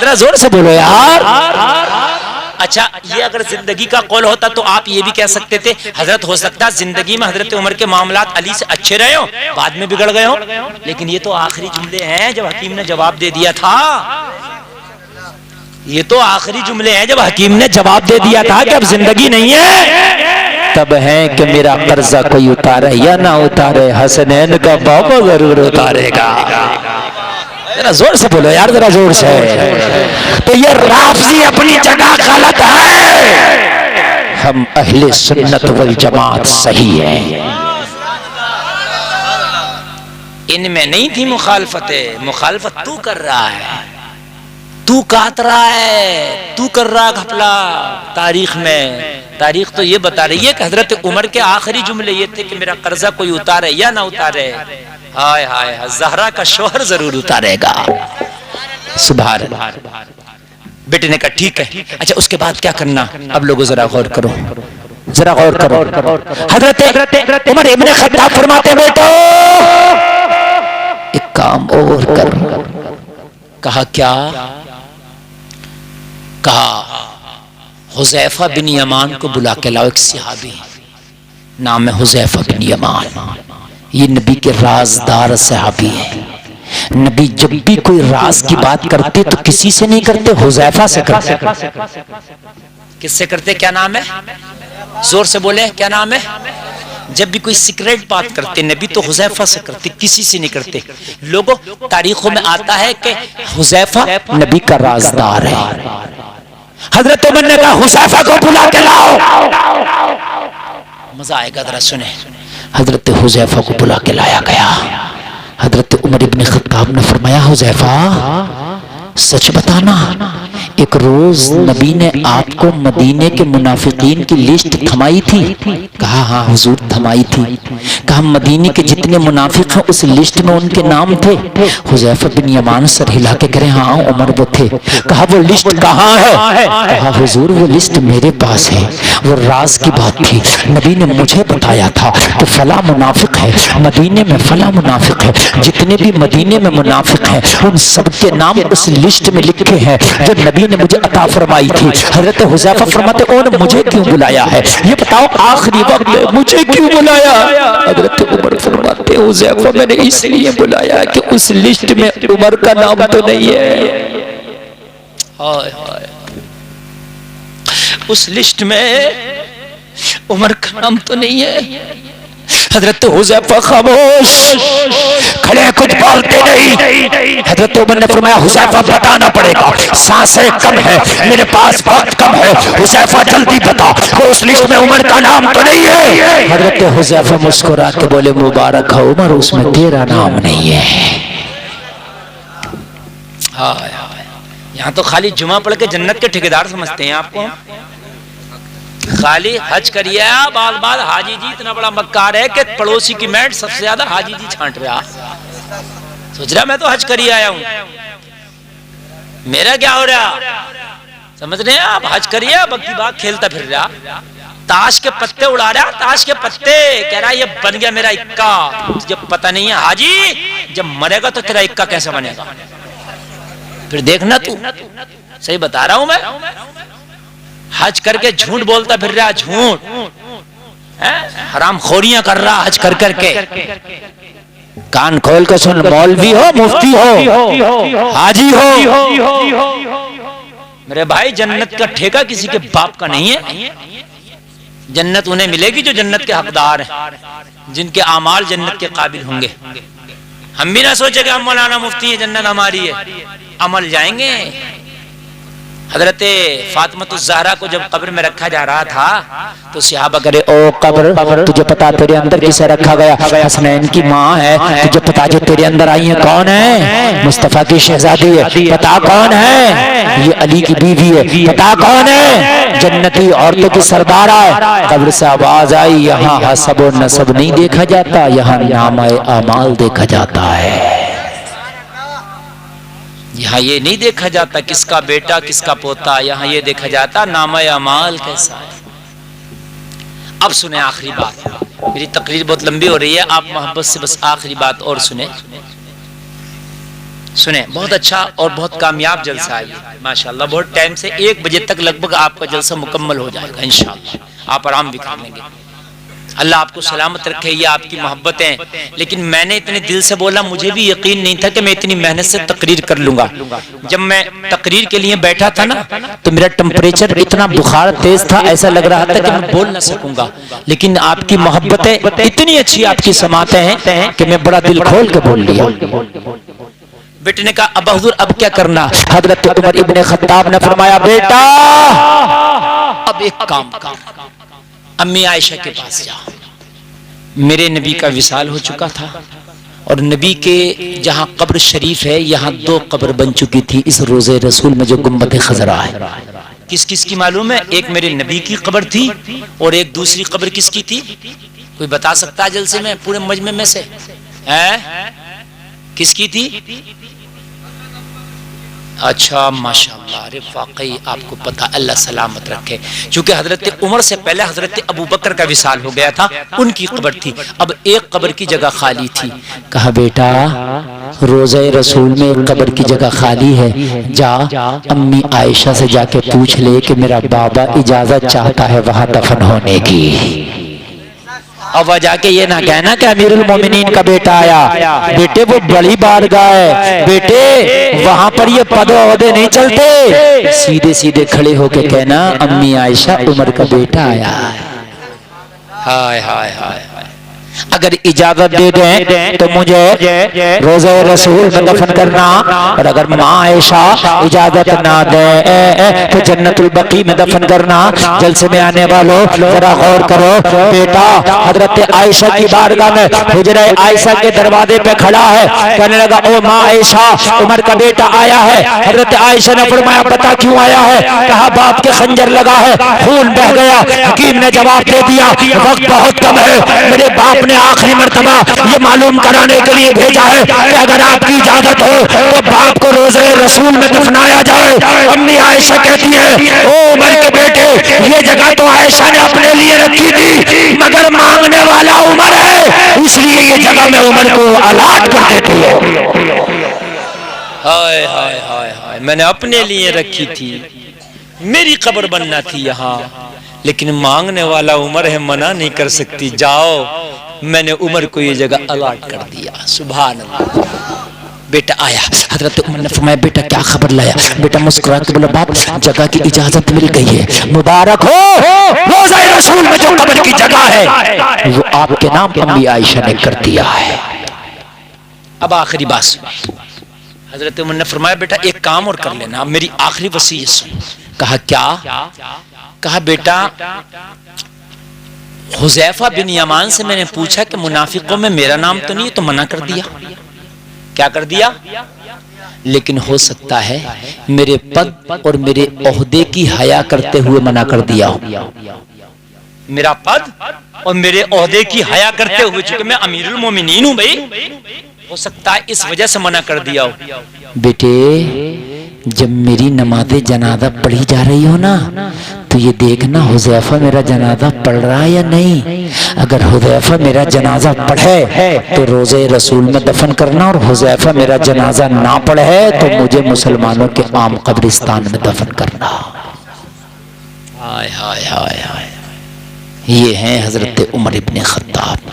A: ذرا زور سے بولو یار. اچھا یہ اگر زندگی کا قول ہوتا تو آپ یہ بھی کہہ سکتے تھے حضرت ہو سکتا زندگی میں حضرت عمر کے معاملات علی سے اچھے رہے ہوں، بعد میں بگڑ گئے ہوں. لیکن یہ تو آخری جملے ہیں جب حکیم نے جواب دے دیا تھا. یہ تو آخری جملے ہیں جب حکیم نے جواب دے دیا تھا کہ اب زندگی نہیں ہے، تب ہے کہ میرا قرضہ کوئی اتارے یا نہ اتارے حسنین کا بابا ضرور اتارے گا. ذرا زور سے بولو یار، ذرا زور سے. تو یہ رافضی اپنی جگہ غلط ہے، ہم اہل سنت والجماعت صحیح ہیں. ان میں نہیں تھی مخالفت، مخالفت تو کر رہا ہے، تو کاٹ رہا ہے، تو کر رہا گھپلا. تاریخ میں تاریخ تو یہ بتا رہی ہے کہ حضرت عمر کے آخری جملے یہ تھے کہ میرا قرضہ کوئی اتارے یا نہ اتارے، ہائے ہائے زہرا کا شوہر ضرور اتارے گا. سبحان اللہ. بیٹے نے کہا ٹھیک ہے. اچھا اس کے بعد کیا کرنا؟ اب لوگوں ذرا غور کرو، ذرا غور کرو. حضرت عمر ابن خطاب فرماتے بیٹو ایک کام اور کر. کہا کیا؟ کہا حذیفہ بن یمان کو بلا کے لاؤ. ایک صحابی نام ہے حذیفہ بن یمان، یہ نبی کے رازدار صحابی ہیں. نبی جب بھی کوئی راز کی بات کرتے تو کسی سے نہیں کرتے، حذیفہ سے کرتے. کس سے کرتے؟ کیا نام ہے؟ زور سے بولے کیا نام ہے؟ جب بھی کوئی سیکریٹ بات کرتے نبی تو حذیفہ سے کرتے، کسی سے نہیں کرتے. لوگوں تاریخوں میں آتا ہے کہ حذیفہ نبی کا رازدار ہے. حضرت عمر نے کہا حذیفہ کو بلا کے لاؤ. مزہ آئے گا ذرا سنیں. حضرت حذیفہ کو بلا کے لایا گیا. حضرت عمر ابن خطاب نے فرمایا حذیفہ سچ بتانا، ایک روز نبی نے آپ کو مدینے کے منافقین کی لسٹ تھمائی تھی؟ کہا ہاں حضور تھمائی تھی. کہا مدینے کے جتنے منافق ہیں اس لسٹ میں ان کے نام تھے؟ حذیفہ بن یمان سر ہلا کے کہہ رہے ہاں عمر وہ تھے. کہا وہ لسٹ کہاں ہے؟ کہا حضور وہ لسٹ میرے پاس ہے، وہ راز کی بات تھی، نبی نے مجھے بتایا تھا کہ فلاں منافق ہے مدینے میں، فلاں منافق ہے. جتنے بھی مدینے میں منافق ہیں ان سب کے نام اس لسٹ میں لکھے ہیں جو نبی نے مجھے عطا فرمائی تھی. حضرت حذیفہ فرماتے انہوں نے مجھے کیوں بلایا ہے؟ یہ بتاؤ آخری وقت میں مجھے کیوں بلایا؟ حضرت عمر فرماتے حذیفہ میں نے اس لیے بلایا کہ اس لسٹ میں عمر کا نام تو نہیں ہے. اس لسٹ میں عمر کا نام تو نہیں ہے. حضرت حذیفہ خاموش کھڑے، کچھ بولتے نہیں. حضرت عمر نے فرمایا حذیفہ بتانا پڑے گا، سانسیں کم ہے، میرے پاس وقت کم ہے، حذیفہ جلدی بتا کہ اس لسٹ میں عمر کا نام تو نہیں ہے. حضرت حذیفہ مسکرا کے بولے مبارک ہو عمر اس میں تیرا نام نہیں ہے. یہاں تو خالی جمعہ پڑھ کے جنت کے ٹھیکیدار سمجھتے ہیں آپ کو. خالی حج کریے بال بال حاجی جی اتنا بڑا مکار ہے کہ پڑوسی کی میٹ سب سے زیادہ حاجی جی چھانٹ رہا. سوچ رہا میں تو حج کریے آیا ہوں. میرا کیا ہو رہا؟ سمجھ رہے ہیں آپ؟ حج کریے، بکی باغ کھیلتا پھر رہا، تاش کے پتے اڑا رہا، تاش کے پتے، کہہ رہا یہ بن گیا میرا اکا۔ جب پتہ نہیں ہے حاجی جب مرے گا تو تیرا اکا کیسے بنے گا؟ پھر دیکھنا تو، صحیح بتا رہا ہوں میں۔ حج کر کے جھوٹ بولتا پھر رہا، جھوٹ، حرام خوریاں کر رہا حج کر کر کے۔ کان کھول کے سن، مولوی ہو، مفتی ہو، حاجی ہو، میرے بھائی جنت کا ٹھیکہ کسی کے باپ کا نہیں ہے۔ جنت انہیں ملے گی جو جنت کے حقدار ہیں، جن کے اعمال جنت کے قابل ہوں گے۔ ہم بھی نہ سوچے کہ ہم مولانا مفتی ہیں جنت ہماری ہے، عمل جائیں گے۔ حضرت فاطمۃ الزہرا کو جب قبر میں رکھا جا رہا تھا تو صحابہ کرے، او قبر تجھے پتا تیرے اندر کسے رکھا گیا؟ حسنین کی ماں ہے، تجھے پتا جو تیرے اندر آئی ہیں کون ہے؟ مصطفیٰ کی شہزادی ہے، پتا کون ہے؟ یہ علی کی بیوی ہے، پتا کون ہے؟ جنتی عورتوں کی سردار ہے۔ قبر سے آواز آئی، یہاں حسب و نسب نہیں دیکھا جاتا، یہاں نامہ اعمال دیکھا جاتا ہے۔ یہاں یہ نہیں دیکھا جاتا کس کا بیٹا کس کا پوتا، یہاں یہ دیکھا جاتا نامہ اعمال کیسا ہے۔ اب سنیں آخری بات، میری تقریر بہت لمبی ہو رہی ہے، آپ محبت سے بس آخری بات اور سنیں۔ بہت اچھا اور بہت کامیاب جلسہ ہے یہ ماشاءاللہ، بہت ٹائم سے 1 بجے تک لگ بھگ آپ کا جلسہ مکمل ہو جائے گا انشاءاللہ، آپ آرام بھی کر لیں گے۔ اللہ آپ کو سلامت رکھے، یہ آپ کی محبتیں۔ لیکن میں نے اتنے دل سے بولا، مجھے بھی یقین نہیں تھا کہ میں اتنی محنت سے تقریر کر لوں گا۔ جب میں تقریر کے لیے بیٹھا تھا نا تو میرا ٹمپریچر اتنا بخار تیز تھا، ایسا لگ رہا تھا کہ میں بول نہ سکوں گا۔ لیکن آپ کی محبتیں اتنی اچھی، آپ کی سماعتیں ہیں کہ میں بڑا دل کھول کے بول لیا۔ بیٹے نے کہا ابا حضور اب کیا کرنا؟ حضرت عمر ابن خطاب نے فرمایا بیٹا اب ایک کام کر، امی عائشہ کے پاس جا۔ میرے نبی کا وصال ہو چکا تھا اور نبی کے جہاں قبر شریف ہے یہاں 2 قبر بن چکی تھی اس روضہ رسول میں جو گنبد خضرا ہے۔ کس کس کی معلوم ہے؟ ایک میرے نبی کی قبر تھی اور ایک دوسری قبر کس کی تھی؟ کوئی بتا سکتا ہے جلسے میں پورے مجمع میں سے؟ کس کی تھی؟ اچھا ماشاءاللہ، ارے واقعی آپ کو پتہ، اللہ سلامت رکھے۔ چونکہ حضرت عمر سے پہلے حضرت ابو بکر کا وصال ہو گیا تھا، ان کی قبر تھی، اب ایک قبر کی جگہ خالی تھی۔ کہا بیٹا روضہ رسول میں ایک قبر کی جگہ خالی ہے، جا امی عائشہ سے جا کے پوچھ لے کہ میرا بابا اجازت چاہتا ہے وہاں دفن ہونے کی۔ اب جا کے یہ نہ کہنا کہ امیر المومنین کا بیٹا آیا، بیٹے وہ بڑی بارگاہ ہے، بیٹے وہاں پر یہ پد و عہدے نہیں چلتے، سیدھے سیدھے کھڑے ہو کے کہنا امی عائشہ عمر کا بیٹا آیا ہے۔ ہائے ہائے ہائے، اگر اجازت دے دیں تو مجھے روضہ رسول میں دفن کرنا، اور اگر ماں عائشہ اجازت نہ دے تو جنت البقیع میں دفن کرنا۔ جلسے میں آنے والوں ذرا غور کرو، بیٹا حضرت عائشہ کی بارگاہ میں حجرہ عائشہ کے دروازے پہ کھڑا ہے، کہنے لگا او ماں عائشہ عمر کا بیٹا آیا ہے۔ حضرت عائشہ نے فرمایا بتا کیوں آیا ہے؟ کہا باپ کے خنجر لگا ہے، خون بہ گیا۔ حکیم نے جواب دے دیا وقت بہت کم ہے، میرے باپ نے آخری مرتبہ یہ معلوم کرانے کے لیے بھیجا ہے کہ اگر آپ کی اجازت ہو تو باپ کو روضہ رسول میں دفنایا جائے۔ امی عائشہ کہتی ہے او عمر کے بیٹے، یہ جگہ تو عائشہ نے اپنے لیے رکھی تھی مگر مانگنے والا عمر ہے، اس لیے یہ جگہ میں عمر کو الاٹ کر دیتی ہے۔ ہائے ہائے ہائے ہائے، میں نے اپنے لیے رکھی تھی، میری قبر بننا تھی یہاں، لیکن مانگنے والا عمر ہے، منع نہیں کر سکتی، جاؤ۔ میں نے عمر کو یہ جگہ الاٹ کر دیا۔ سبحان اللہ۔ بیٹا آیا، حضرت عمر نے فرمایا بیٹا کیا خبر لایا؟ بیٹا مسکرا کے بولا باپ جگہ کی اجازت مل گئی ہے، مبارک ہو، روضہ رسول میں جو قبر کی جگہ ہے وہ آپ کے نام امی عائشہ نے کر دیا ہے۔ اب آخری بات سن، حضرت عمر نے فرمایا بیٹا ایک کام اور کر لینا، میری آخری وصیت سن۔ کہا کیا؟ کہا بیٹا حذیفہ بن یمان سے میں نے پوچھا کہ منافقوں میں میرا نام تو نہیں، تو منع کر دیا۔ کیا کر دیا؟ لیکن ہو سکتا ہے میرے پد اور میرے عہدے کی حیا کرتے ہوئے منع کر دیا ہو۔ میرا پد اور میرے عہدے کی حیا کرتے ہوئے، چونکہ میں امیر المومنین ہوں بھائی، ہو سکتا ہے اس وجہ سے منع کر دیا ہو۔ بیٹے جب میری نماز جنازہ پڑھی جا رہی ہو نا تو یہ دیکھنا حذیفہ میرا جنازہ پڑھ رہا ہے یا نہیں. اگر حذیفہ میرا جنازہ پڑھے تو روضہ رسول میں دفن کرنا، اور حذیفہ میرا جنازہ نہ پڑھے تو مجھے مسلمانوں کے عام قبرستان میں دفن کرنا. ہائے ہائے ہائے ہائے. یہ ہیں حضرت عمر ابن خطاب.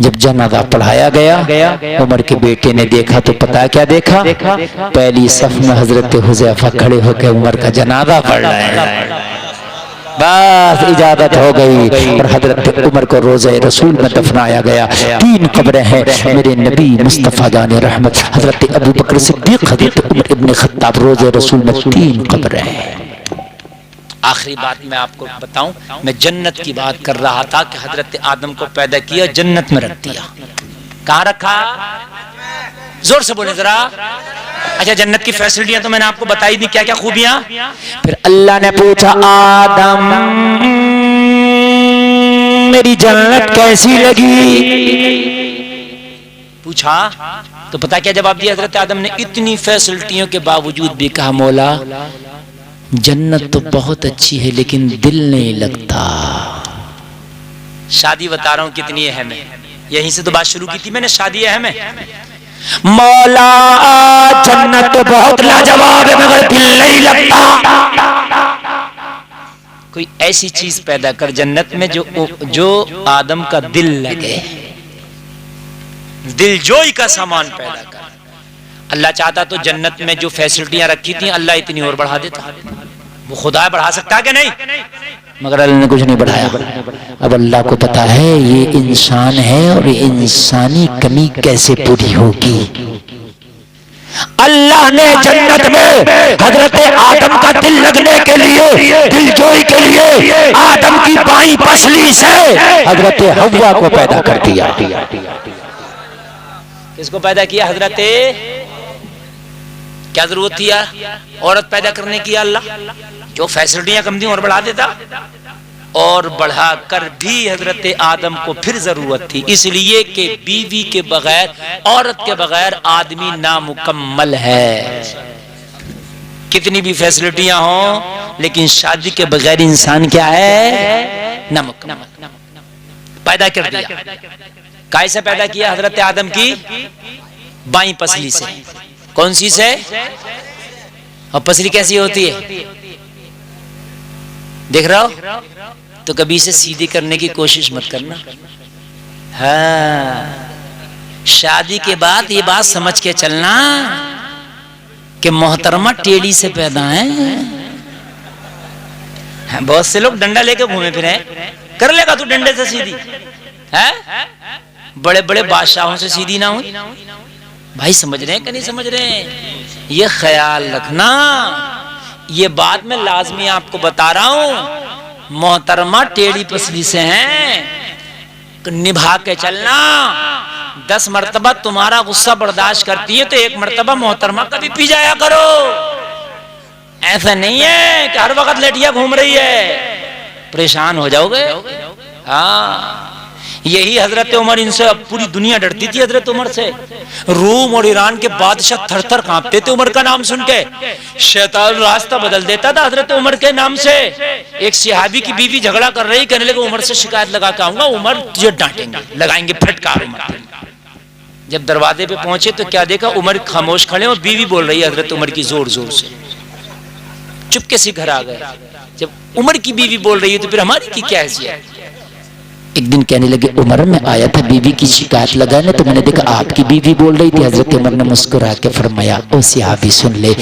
A: جب جنازہ پڑھایا گیا عمر کے بیٹے نے دیکھا تو پتا کیا دیکھا؟ پہلی صف میں حضرت حذیفہ کھڑے ہو کے عمر کا جنازہ پڑھ رہے ہیں. بس اجازت ہو گئی اور حضرت عمر کو روضہ رسول میں دفنایا گیا. 3 قبریں ہیں میرے نبی مصطفیٰ جان رحمت حضرت ابو بکر صدیق، حضرت عمر ابن خطاب. روضہ رسول میں 3 قبریں ہیں. آخری بات میں آپ کو بتاؤں، میں جنت کی بات کر رہا تھا کہ حضرت آدم کو پیدا کیا، جنت میں رکھ دیا. کہاں رکھا؟ زور سے بولیں ذرا. اچھا جنت کی فیسلٹیاں تو میں نے آپ کو بتائی دی، کیا کیا خوبیاں. پھر اللہ نے پوچھا آدم میری جنت کیسی لگی؟ پوچھا تو پتا کیا جواب دیا حضرت آدم نے؟ اتنی فیسلٹیوں کے باوجود بھی کہا مولا جنت تو بہت اچھی ہے لیکن دل نہیں لگتا. شادی بتا رہا ہوں کتنی اہم ہے، یہیں سے تو بات شروع کی تھی میں نے، شادی اہم ہے. مولا جنت تو بہت لاجواب ہے مگر دل نہیں لگتا. کوئی ایسی چیز پیدا کر جنت میں جو آدم کا دل لگے، دل جوئی کا سامان پیدا کر. اللہ چاہتا تو جنت میں جو فیسلٹیاں رکھی تھیں اللہ اتنی اور بڑھا دیتا. وہ خدا بڑھا سکتا کہ نہیں؟ مگر اللہ نے کچھ نہیں بڑھایا. اب اللہ کو پتا ہے یہ انسان ہے اور یہ انسانی کمی کیسے پوری ہوگی. اللہ نے جنت میں حضرت آدم کا دل لگنے کے لیے، دل جوئی کے لیے آدم کی بائیں پسلی سے حضرت حوا کو پیدا کر دیا. کس کو پیدا کیا؟ حضرت. کیا ضرورت تھی عورت پیدا کرنے کی؟ اللہ جو فیسلٹیاں کم تھیں اور بڑھا دیتا، اور بڑھا کر بھی حضرت آدم کو پھر ضرورت تھی، اس لیے کہ بیوی کے بغیر، عورت کے بغیر آدمی نامکمل ہے. کتنی بھی فیسلٹیاں ہوں لیکن شادی کے بغیر انسان کیا ہے؟ نامکمل. پیدا کر دیا. کیسے پیدا کیا؟ حضرت آدم کی بائیں پسلی سے. کون سی سے؟ اور پسلی کیسی ہوتی ہے دیکھ رہا ہو تو کبھی اسے سیدھی کرنے کی کوشش مت کرنا. ہاں شادی کے بعد یہ بات سمجھ کے چلنا کہ محترمہ ٹیڑھی سے پیدا ہیں. بہت سے لوگ ڈنڈا لے کے گھومے پھرے، کر لے گا تو ڈنڈے سے سیدھی ہے؟ بڑے بڑے بادشاہوں سے سیدھی نہ ہوئی. بھائی سمجھ رہے ہیں کہ نہیں سمجھ رہے ہیں؟ یہ خیال رکھنا. یہ بات میں لازمی آپ کو بتا رہا ہوں، محترمہ ٹیڑھی پسلی سے ہیں، نبھا کے چلنا. 10 مرتبہ تمہارا غصہ برداشت کرتی ہے تو 1 مرتبہ محترمہ کا بھی پی جایا کرو. ایسا نہیں ہے کہ ہر وقت لٹیا گھوم رہی ہے، پریشان ہو جاؤ گے. ہاں یہی حضرت عمر، ان سے اب پوری دنیا ڈرتی تھی حضرت عمر سے. روم اور ایران کے بادشاہ تھر تھر کانپتے تھے عمر کا نام سن کے. شیطان راستہ بدل دیتا تھا حضرت عمر کے نام سے. ایک صحابی کی بیوی جھگڑا کر رہی، کہنے لگے عمر سے شکایت لگا کے آؤں گا، عمر تجھے ڈانٹیں گے، لگائیں گے پھٹکار عمر. جب دروازے پہ پہنچے تو کیا دیکھا؟ عمر خاموش کھڑے اور بیوی بول رہی ہے حضرت عمر کی زور زور سے. چپکے سے گھر آ گئے. جب عمر کی بیوی بول رہی ہے تو پھر ہماری کی کیا حیثیت؟ ایک دن کہنے لگے عمر میں آیا تھا بیوی کی شکایت لگانے تو میں نے دیکھا آپ کی بیوی بول رہی تھی. حضرت عمر نے مسکرا کے فرمایا او صحابی سن لے،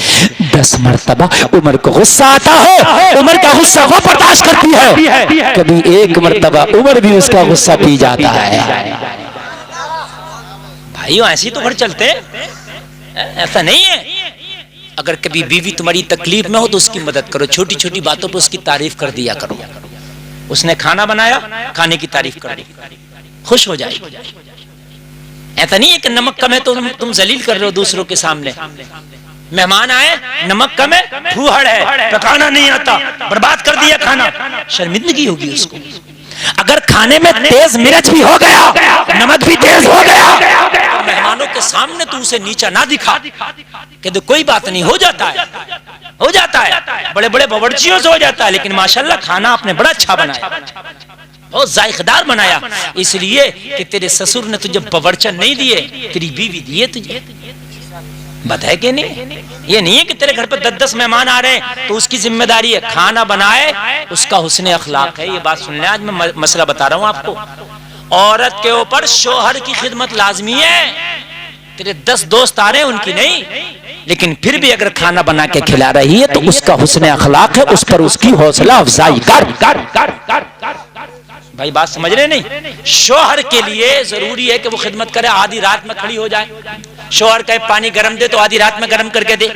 A: 10 مرتبہ عمر کو غصہ آتا ہے، عمر کا غصہ وہ برداشت کرتی ہے، کبھی 1 مرتبہ عمر بھی اس کا غصہ پی جاتا ہے. بھائیو ایسی تو گھر چلتے، ایسا نہیں ہے. اگر کبھی بیوی تمہاری تکلیف میں ہو تو اس کی مدد کرو، چھوٹی چھوٹی باتوں پر اس کی تعریف کر دیا کرو. اس نے کھانا بنایا، کھانے کی تعریف کر دی، خوش ہو جائے. ایسا نہیں ہے کہ نمک کم ہے تو تم ذلیل کر رہے ہو دوسروں کے سامنے. مہمان آئے، نمک کم ہے، پھوہڑ ہے، پکانا نہیں آتا، برباد کر دیا کھانا، شرمندگی ہوگی اس کو. اگر کھانے میں تیز مرچ بھی ہو گیا، نمک بھی تیز ہو گیا، تو مہمانوں کے سامنے تو اسے نیچا نہ دکھا کہ کوئی بات نہیں، ہو جاتا ہے، ہو جاتا ہے، بڑے بڑے باورچیوں سے ہو جاتا ہے، لیکن ماشاءاللہ کھانا آپ نے بڑا اچھا بنایا، بہت ذائقہ دار بنایا، اس لیے کہ تیرے سسر نے تجھے باورچن نہیں دیے، تیری بیوی دیے تجھے۔ بات ہے کہ نہیں؟ یہ نہیں ہے کہ تیرے گھر پہ 10 مہمان آ رہے ہیں تو اس کی ذمہ داری ہے کھانا بنائے، اس کا حسن اخلاق ہے۔ یہ بات سن لیں، آج میں مسئلہ بتا رہا ہوں آپ کو، عورت کے اوپر شوہر کی خدمت لازمی ہے۔ تیرے 10 دوست آ رہے ہیں، ان کی نہیں، لیکن پھر بھی اگر کھانا بنا کے کھلا رہی ہے تو اس کا حسن اخلاق ہے، اس پر اس کی حوصلہ افزائی کر۔ بھائی بات سمجھ رہے نہیں؟ شوہر کے لیے ضروری ہے کہ وہ خدمت کرے، آدھی رات میں کھڑی ہو جائے، شوہر کہے پانی گرم دے تو آدھی رات میں گرم کر کے دے،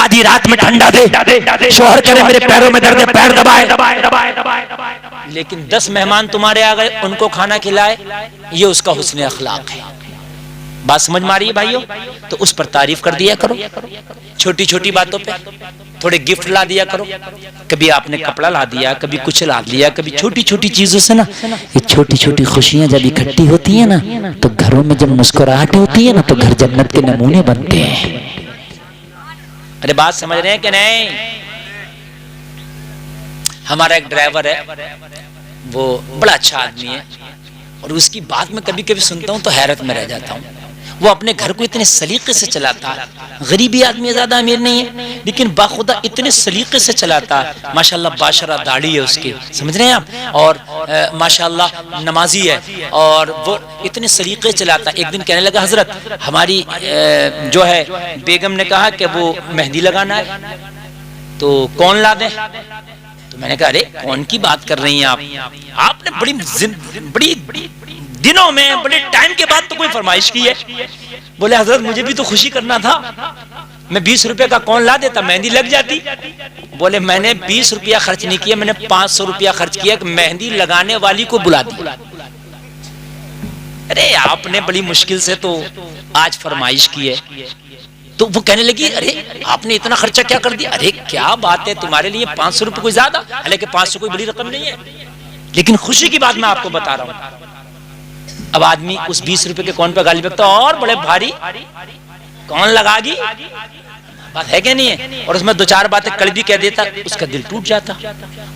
A: آدھی رات میں ٹھنڈا دے، شوہر کہے میرے پیروں میں درد ہے، پیر دبائے، لیکن 10 مہمان تمہارے آ گئے، ان کو کھانا کھلائے، یہ اس کا حسن اخلاق ہے۔ بات سمجھ میں آ رہی ہے بھائیو؟ تو اس پر تعریف کر دیا کرو، چھوٹی چھوٹی باتوں پہ تھوڑے گفٹ لا دیا کرو، کبھی آپ نے کپڑا لا دیا، کبھی کچھ لا دیا، کبھی چھوٹی چھوٹی چیزوں سے نا، یہ چھوٹی چھوٹی خوشیاں جب اکٹھی ہوتی ہیں نا تو گھروں میں جب مسکراہٹ ہوتی ہے نا تو گھر جنت کے نمونے بنتے ہیں۔ ارے بات سمجھ رہے ہیں کہ نہیں؟ ہمارا ایک ڈرائیور ہے، وہ بڑا اچھا آدمی ہے، اور اس کی بات میں کبھی کبھی سنتا ہوں تو حیرت میں رہ جاتا ہوں۔ وہ اپنے گھر کو اتنے سلیقے سے چلاتا ہے، غریبی آدمی، زیادہ امیر نہیں ہے، لیکن باخدا اتنے سلیقے سے چلاتا ہے، ماشاءاللہ باشرہ داڑھی ہے اس کی، سمجھ رہے ہیں آپ، اور ماشاءاللہ نمازی ہے، اور وہ اتنے سلیقے چلاتا ہے۔ ایک دن کہنے لگا حضرت ہماری جو ہے بیگم نے کہا کہ وہ مہندی لگانا ہے، تو کون لا دیں؟ تو میں نے کہا ارے کون کی بات کر رہی ہیں آپ نے بڑی دنوں میں بڑے ٹائم کے بعد تو کوئی فرمائش کی ہے۔ بولے حضرت مجھے بھی تو خوشی کرنا تھا، میں 20 روپے کا کون لا دیتا، مہندی لگ جاتی۔ بولے میں نے 20 روپیہ خرچ نہیں کیا، میں نے 500 روپیہ خرچ کیا کہ مہندی لگانے والی کو بلا دیا۔ ارے آپ نے بڑی مشکل سے تو آج فرمائش کی ہے۔ تو وہ کہنے لگی ارے آپ نے اتنا خرچہ کیا کر دیا؟ ارے کیا بات ہے، تمہارے لیے 500 روپے کوئی زیادہ، حالانکہ 500 کوئی بڑی رقم نہیں ہے، لیکن خوشی کی بات میں آپ کو بتا رہا ہوں۔ اب آدمی اس 20 روپے کے کون پہ گالی بکتا، اور بڑے بھاری کون لگا گی، بات ہے کہ نہیں ہے، اور اس میں 2-4 باتیں کڑوی کہہ دیتا، اس کا دل ٹوٹ جاتا۔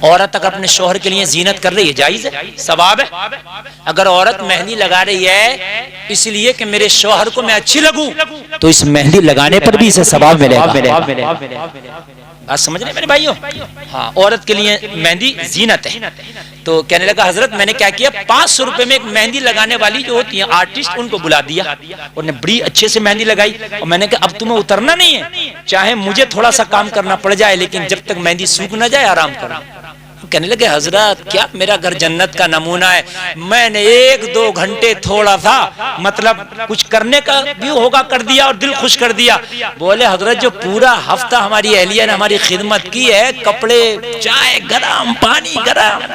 A: عورت اگر اپنے شوہر کے لیے زینت کر رہی ہے، جائز ہے، ثواب ہے۔ اگر عورت مہندی لگا رہی ہے اس لیے کہ میرے شوہر کو میں اچھی لگوں، تو اس مہندی لگانے پر بھی اسے ثواب ملے گا۔ بات سمجھ رہے ہیں میرے بھائیوں؟ ہاں، عورت کے لیے مہندی زینت ہے۔ تو کہنے لگا حضرت میں نے کیا کیا، 500 روپے میں ایک مہندی لگانے والی جو ہوتی ہیں آرٹسٹ، ان کو بلا دیا، اور نے بڑی اچھے سے مہندی لگائی، اور میں نے کہا اب تمہیں اترنا نہیں ہے، چاہے مجھے تھوڑا سا کام کرنا پڑ جائے، لیکن جب تک مہندی سوکھ نہ جائے آرام کرو۔ کہنے لگے حضرت کیا میرا گھر جنت کا نمونہ ہے، میں نے 1-2 گھنٹے تھوڑا سا مطلب کچھ کرنے کا بھی ہوگا کر دیا اور دل خوش کر دیا۔ بولے حضرت جو پورا ہفتہ ہماری اہلیہ نے ہماری خدمت کی ہے، کپڑے، چائے گرم، پانی گرم،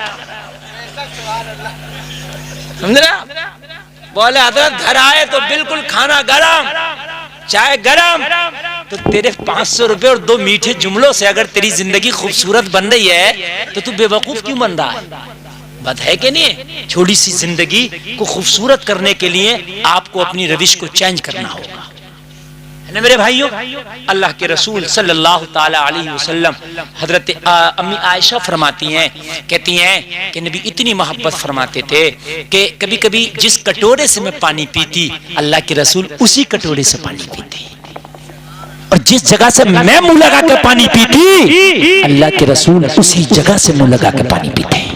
A: سمجھا؟ بولے حضرت گھر آئے تو بالکل کھانا گرم، چائے گرم، تو تیرے 500 روپے اور 2 میٹھے جملوں سے اگر تیری زندگی خوبصورت بن رہی ہے تو تو بے وقوف کیوں بن رہا ہے؟ بات ہے کہ نہیں؟ چھوٹی سی زندگی کو خوبصورت کرنے کے لیے آپ کو اپنی روش کو چینج کرنا ہوگا، ہے نا میرے بھائیوں؟ اللہ کے رسول صلی اللہ تعالی علیہ وسلم حضرت امی عائشہ فرماتی ہیں، کہتی ہیں کہ نبی اتنی محبت فرماتے تھے کہ کبھی کبھی جس کٹورے سے میں پانی پیتی اللہ کے رسول اسی کٹورے سے پانی پیتے، اور جس جگہ سے میں منہ لگا کے پانی پیتی اللہ کے رسول اسی جگہ سے منہ لگا کے پانی پیتے۔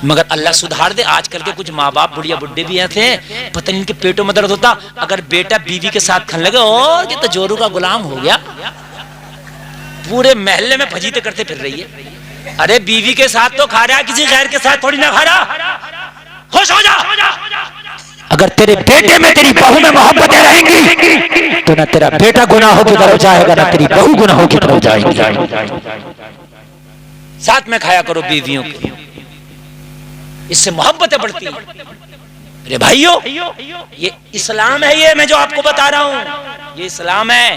A: مگر اللہ سدھار دے، آج کل کے کچھ ماں باپ بڑھیا بڈھے بھی ایسے ہیں، پتہ نہیں ان کے پیٹوں میں درد ہوتا، اگر بیٹا بیوی کے ساتھ کھانے لگے اور یہ تو جورو کا غلام ہو گیا، پورے محلے میں پھجیتے کرتے پھر رہی ہے۔ ارے بیوی کے ساتھ تو کھا رہا، کسی غیر کے ساتھ تھوڑی نہ کھا رہا، خوش ہو جا۔ اگر تیرے بیٹے میں تیری بہو میں محبتیں رہیں گی تو نہ تیرا بیٹا گناہوں کی طرف جائے گا، نہ تیری بہو گناہوں کی طرف جائے گی۔ ساتھ میں کھایا کرو بیویوں کے، اس سے محبتیں بڑھتی ہیں۔ میرے بھائیوں یہ اسلام ہے، یہ میں جو آپ کو بتا رہا ہوں یہ اسلام ہے۔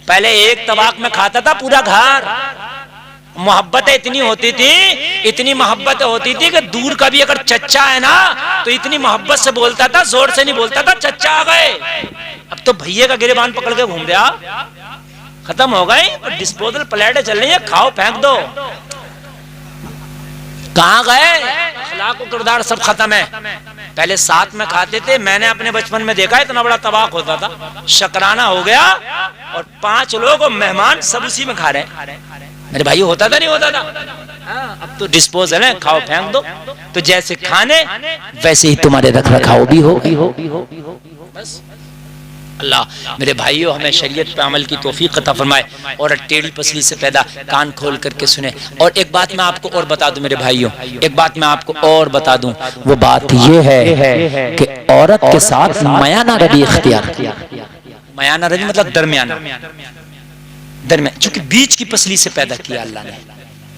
A: پہلے ایک طبق میں کھاتا تھا پورا گھر، محبتیں اتنی ہوتی تھی، اتنی محبتیں ہوتی تھی کہ دور کا بھی اگر چچا ہے نا تو اتنی محبت سے بولتا تھا، زور سے نہیں بولتا تھا چچا آ گئے۔ اب تو بھئیے کا گریبان پکڑ کے گھوم رہا، ختم ہو گئے، ڈسپوزل پلیٹیں چل رہی ہیں، کھاؤ پھینک دو۔ کہاں گئے؟ اخلاق و کردار سب ختم ہے۔ پہلے ساتھ میں کھاتے تھے، میں نے اپنے بچپن میں دیکھا اتنا بڑا طبق ہوتا تھا، شکرانہ ہو گیا اور 5 لوگ اور مہمان سب اسی میں کھا رہے ہیں۔ میرے بھائی ہوتا تھا نہیں ہوتا تھا؟ اب تو ڈسپوزل ہے، کھاؤ پھینک دو۔ تو جیسے کھانے ویسے ہی تمہارے رکھ رکھاؤ بھی ہو۔ بس اللہ میرے بھائیوں ہمیں شریعت پہ عمل کی توفیق عطا فرمائے اور ٹیڑھی پسلی سے پیدا کان کھول کر کے سنیں۔ اور ایک بات میں آپ کو اور بتا دوں میرے بھائیوں، ایک بات میں آپ کو اور بتا دوں، وہ بات یہ ہے کہ عورت کے ساتھ میانہ روی اختیار کیا۔ میانہ روی مطلب درمیانہ، چونکہ بیچ کی پسلی سے پیدا کیا اللہ نے،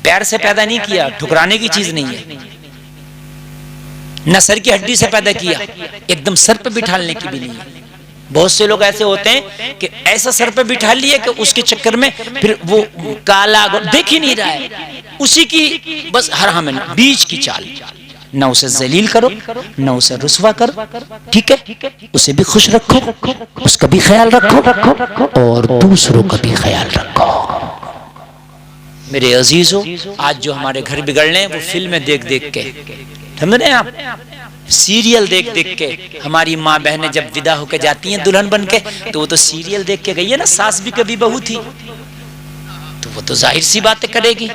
A: پیر سے پیدا نہیں کیا، ٹھکرانے کی چیز نہیں ہے، نہ سر کی ہڈی سے پیدا کیا، ایک دم سر پہ بٹھالنے کی بھی نہیں ہے۔ بہت سے لوگ ایسے ہوتے ہیں کہ ایسا سر پہ بٹھا لیے کہ اس کے چکر میں پھر وہ کالا دیکھ ہی نہیں رہا ہے، اسی کی بس ہر ہم بیچ کی چال، نہ اسے ذلیل کرو نہ اسے رسوا کرو، ٹھیک ہے، اسے بھی خوش رکھو، اس کا بھی خیال رکھو اور دوسروں کا بھی خیال رکھو۔ میرے عزیزو، آج جو ہمارے گھر بگڑنے ہیں وہ فلمیں دیکھ دیکھ کے، سمجھ رہے ہیں آپ، سیریل دیکھ دیکھ کے۔ ہماری ماں بہنیں جب ودا ہو کے جاتی ہیں دلہن بن کے تو وہ تو سیریل دیکھ کے گئی ہے نا، ساس بھی کبھی بہو تھی، تو وہ تو ظاہر سی باتیں کرے گی۔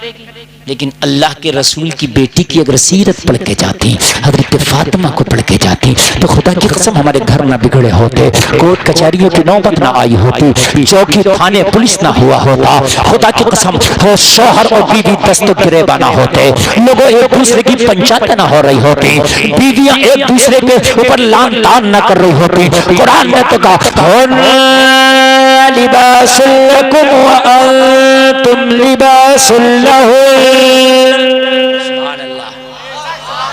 A: لیکن اللہ کے رسول کی بیٹی کی اگر سیرت پڑھ کے جاتی، حضرت فاطمہ کو پڑھ کے جاتی، تو خدا کی قسم ہمارے گھر نہ بگڑے ہوتے، کورٹ کچہریوں کی نوبت نہ آئی ہوتی، چوکی تھانے پولیس نہ ہوا ہوتا، خدا کی قسم ہو شوہر اور بیوی دست و گریباں نہ ہوتے، لوگوں ایک دوسرے کی پنچایت نہ ہو رہی ہوتی، بیویاں ایک دوسرے کے اوپر لان تان نہ کر رہی ہوتی۔ قرآن نے تو کہا لباس لکم وانتم لباس لہم۔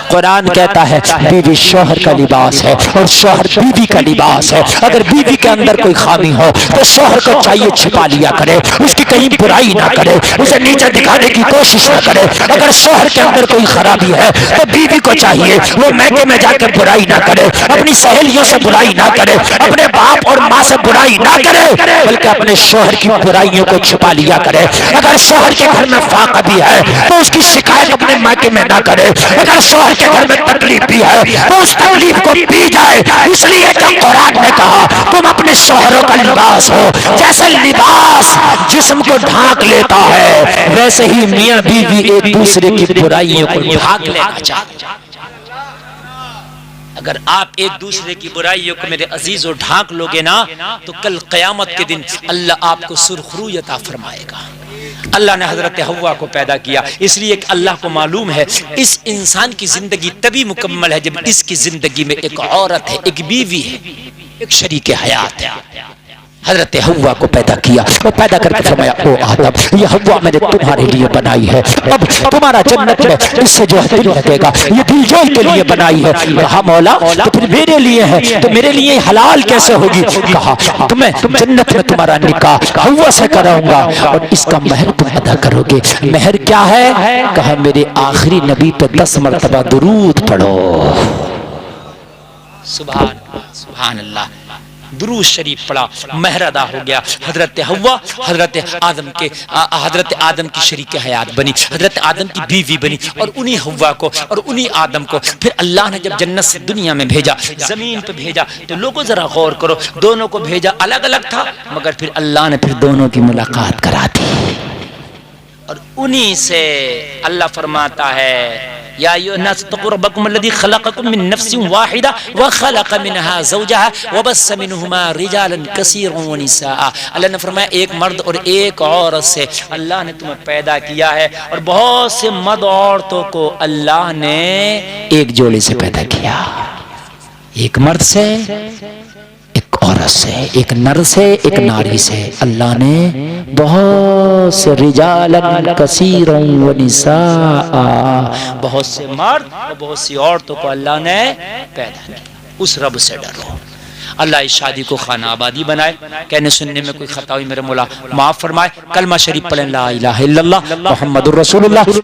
A: قرآن کہتا ہے بیوی شوہر کا لباس ہے اور شوہر بیوی کا لباس ہے۔ اگر بیوی کے اندر کوئی خامی ہو تو شوہر کو چاہیے چھپا لیا کرے، اس کی کہیں برائی نہ کرے، اسے نیچے دکھانے کی کوشش نہ کرے۔ اگر شوہر کے اندر کوئی خرابی ہے تو بیوی کو چاہیے وہ میکے میں جا کے برائی نہ کرے، اپنی سہیلیوں سے برائی نہ کرے، اپنے باپ اور ماں سے برائی نہ کرے، بلکہ اپنے شوہر کی برائیوں کو چھپا لیا کرے۔ اگر شوہر کے گھر میں فاقہ بھی ہے تو اس کی شکایت اپنے میکے میں نہ کرے۔ اگر شوہر کے گھر میں تکلیف بھی ہے تو اس تکلیف کو پی جائے، اس لیے کہ قرآن نے کہا تم اپنے شوہروں کا لباس ہو۔ جیسے لباس جسم کو ڈھانک لیتا ہے ویسے ہی میاں بیوی ایک دوسرے کی برائیوں کو ڈھانک لینا چاہتے ہیں۔ اگر آپ ایک دوسرے کی برائیوں کو میرے عزیزوں ڈھانک لوگے نا تو کل قیامت کے دن اللہ آپ کو سرخروی عطا فرمائے گا۔ اللہ نے حضرت حوا کو پیدا کیا اس لیے کہ اللہ کو معلوم ہے اس انسان کی زندگی تبھی مکمل ہے جب اس کی زندگی میں ایک عورت ہے، ایک بیوی ہے، ایک شریک حیات ہے۔ حضرت حوا کو پیدا کیا اور پیدا کر کے فرمایا او آدم یہ حوا میں نے تمہارے لیے بنائی ہے، اب تمہارا جنت میں اس سے جو دل لگے گا یہ دل جوئی کے لیے بنائی ہے۔ کہا مولا تو پھر میرے لیے ہے تو میرے لیے حلال کیسے ہوگی؟ کہا تمہیں جنت میں تمہارا نکاح حوا سے کراؤں گا اور اس کا مہر تم ادا کرو گے۔ مہر کیا ہے؟ کہا میرے آخری نبی پہ 10 مرتبہ درود پڑھو۔ سبحان اللہ، درود شریف پڑھا، مہر ادا ہو گیا۔ حضرت حوا حضرت آدم کی شریک حیات بنی، حضرت آدم کی بیوی بنی، اور انہی حوا کو اور انہی آدم کو پھر اللہ نے جب جنت سے دنیا میں بھیجا، زمین پہ بھیجا، تو لوگوں ذرا غور کرو، دونوں کو بھیجا الگ الگ تھا مگر پھر اللہ نے پھر دونوں کی ملاقات کرا دی، اور انہی سے اللہ فرماتا ہے یا ایھا الناس اتقوا ربکم الذی خلقکم من نفس واحدہ وخلق منها زوجها وبث منہما رجالا کثیرا ونساء۔ اللہ نے فرمایا ایک مرد اور ایک عورت سے اللہ نے تمہیں پیدا کیا ہے، اور بہت سے مرد عورتوں کو اللہ نے ایک جوڑے سے پیدا کیا، ایک مرد سے ایک عورت سے، ایک نر سے ایک ناری سے۔ اللہ نے بہت سے رجالا کثیرا ونساء، بہت سے مرد اور بہت سی عورتوں کو اللہ نے پیدا کیا۔ اس رب سے ڈرو، اللہ اس شادی کو خانہ آبادی بنائے، کہنے سننے میں کوئی خطا ہوئی میرے مولا معاف فرمائے، کلمہ شریف پڑھیں لا الہ الا اللہ محمد الرسول اللہ۔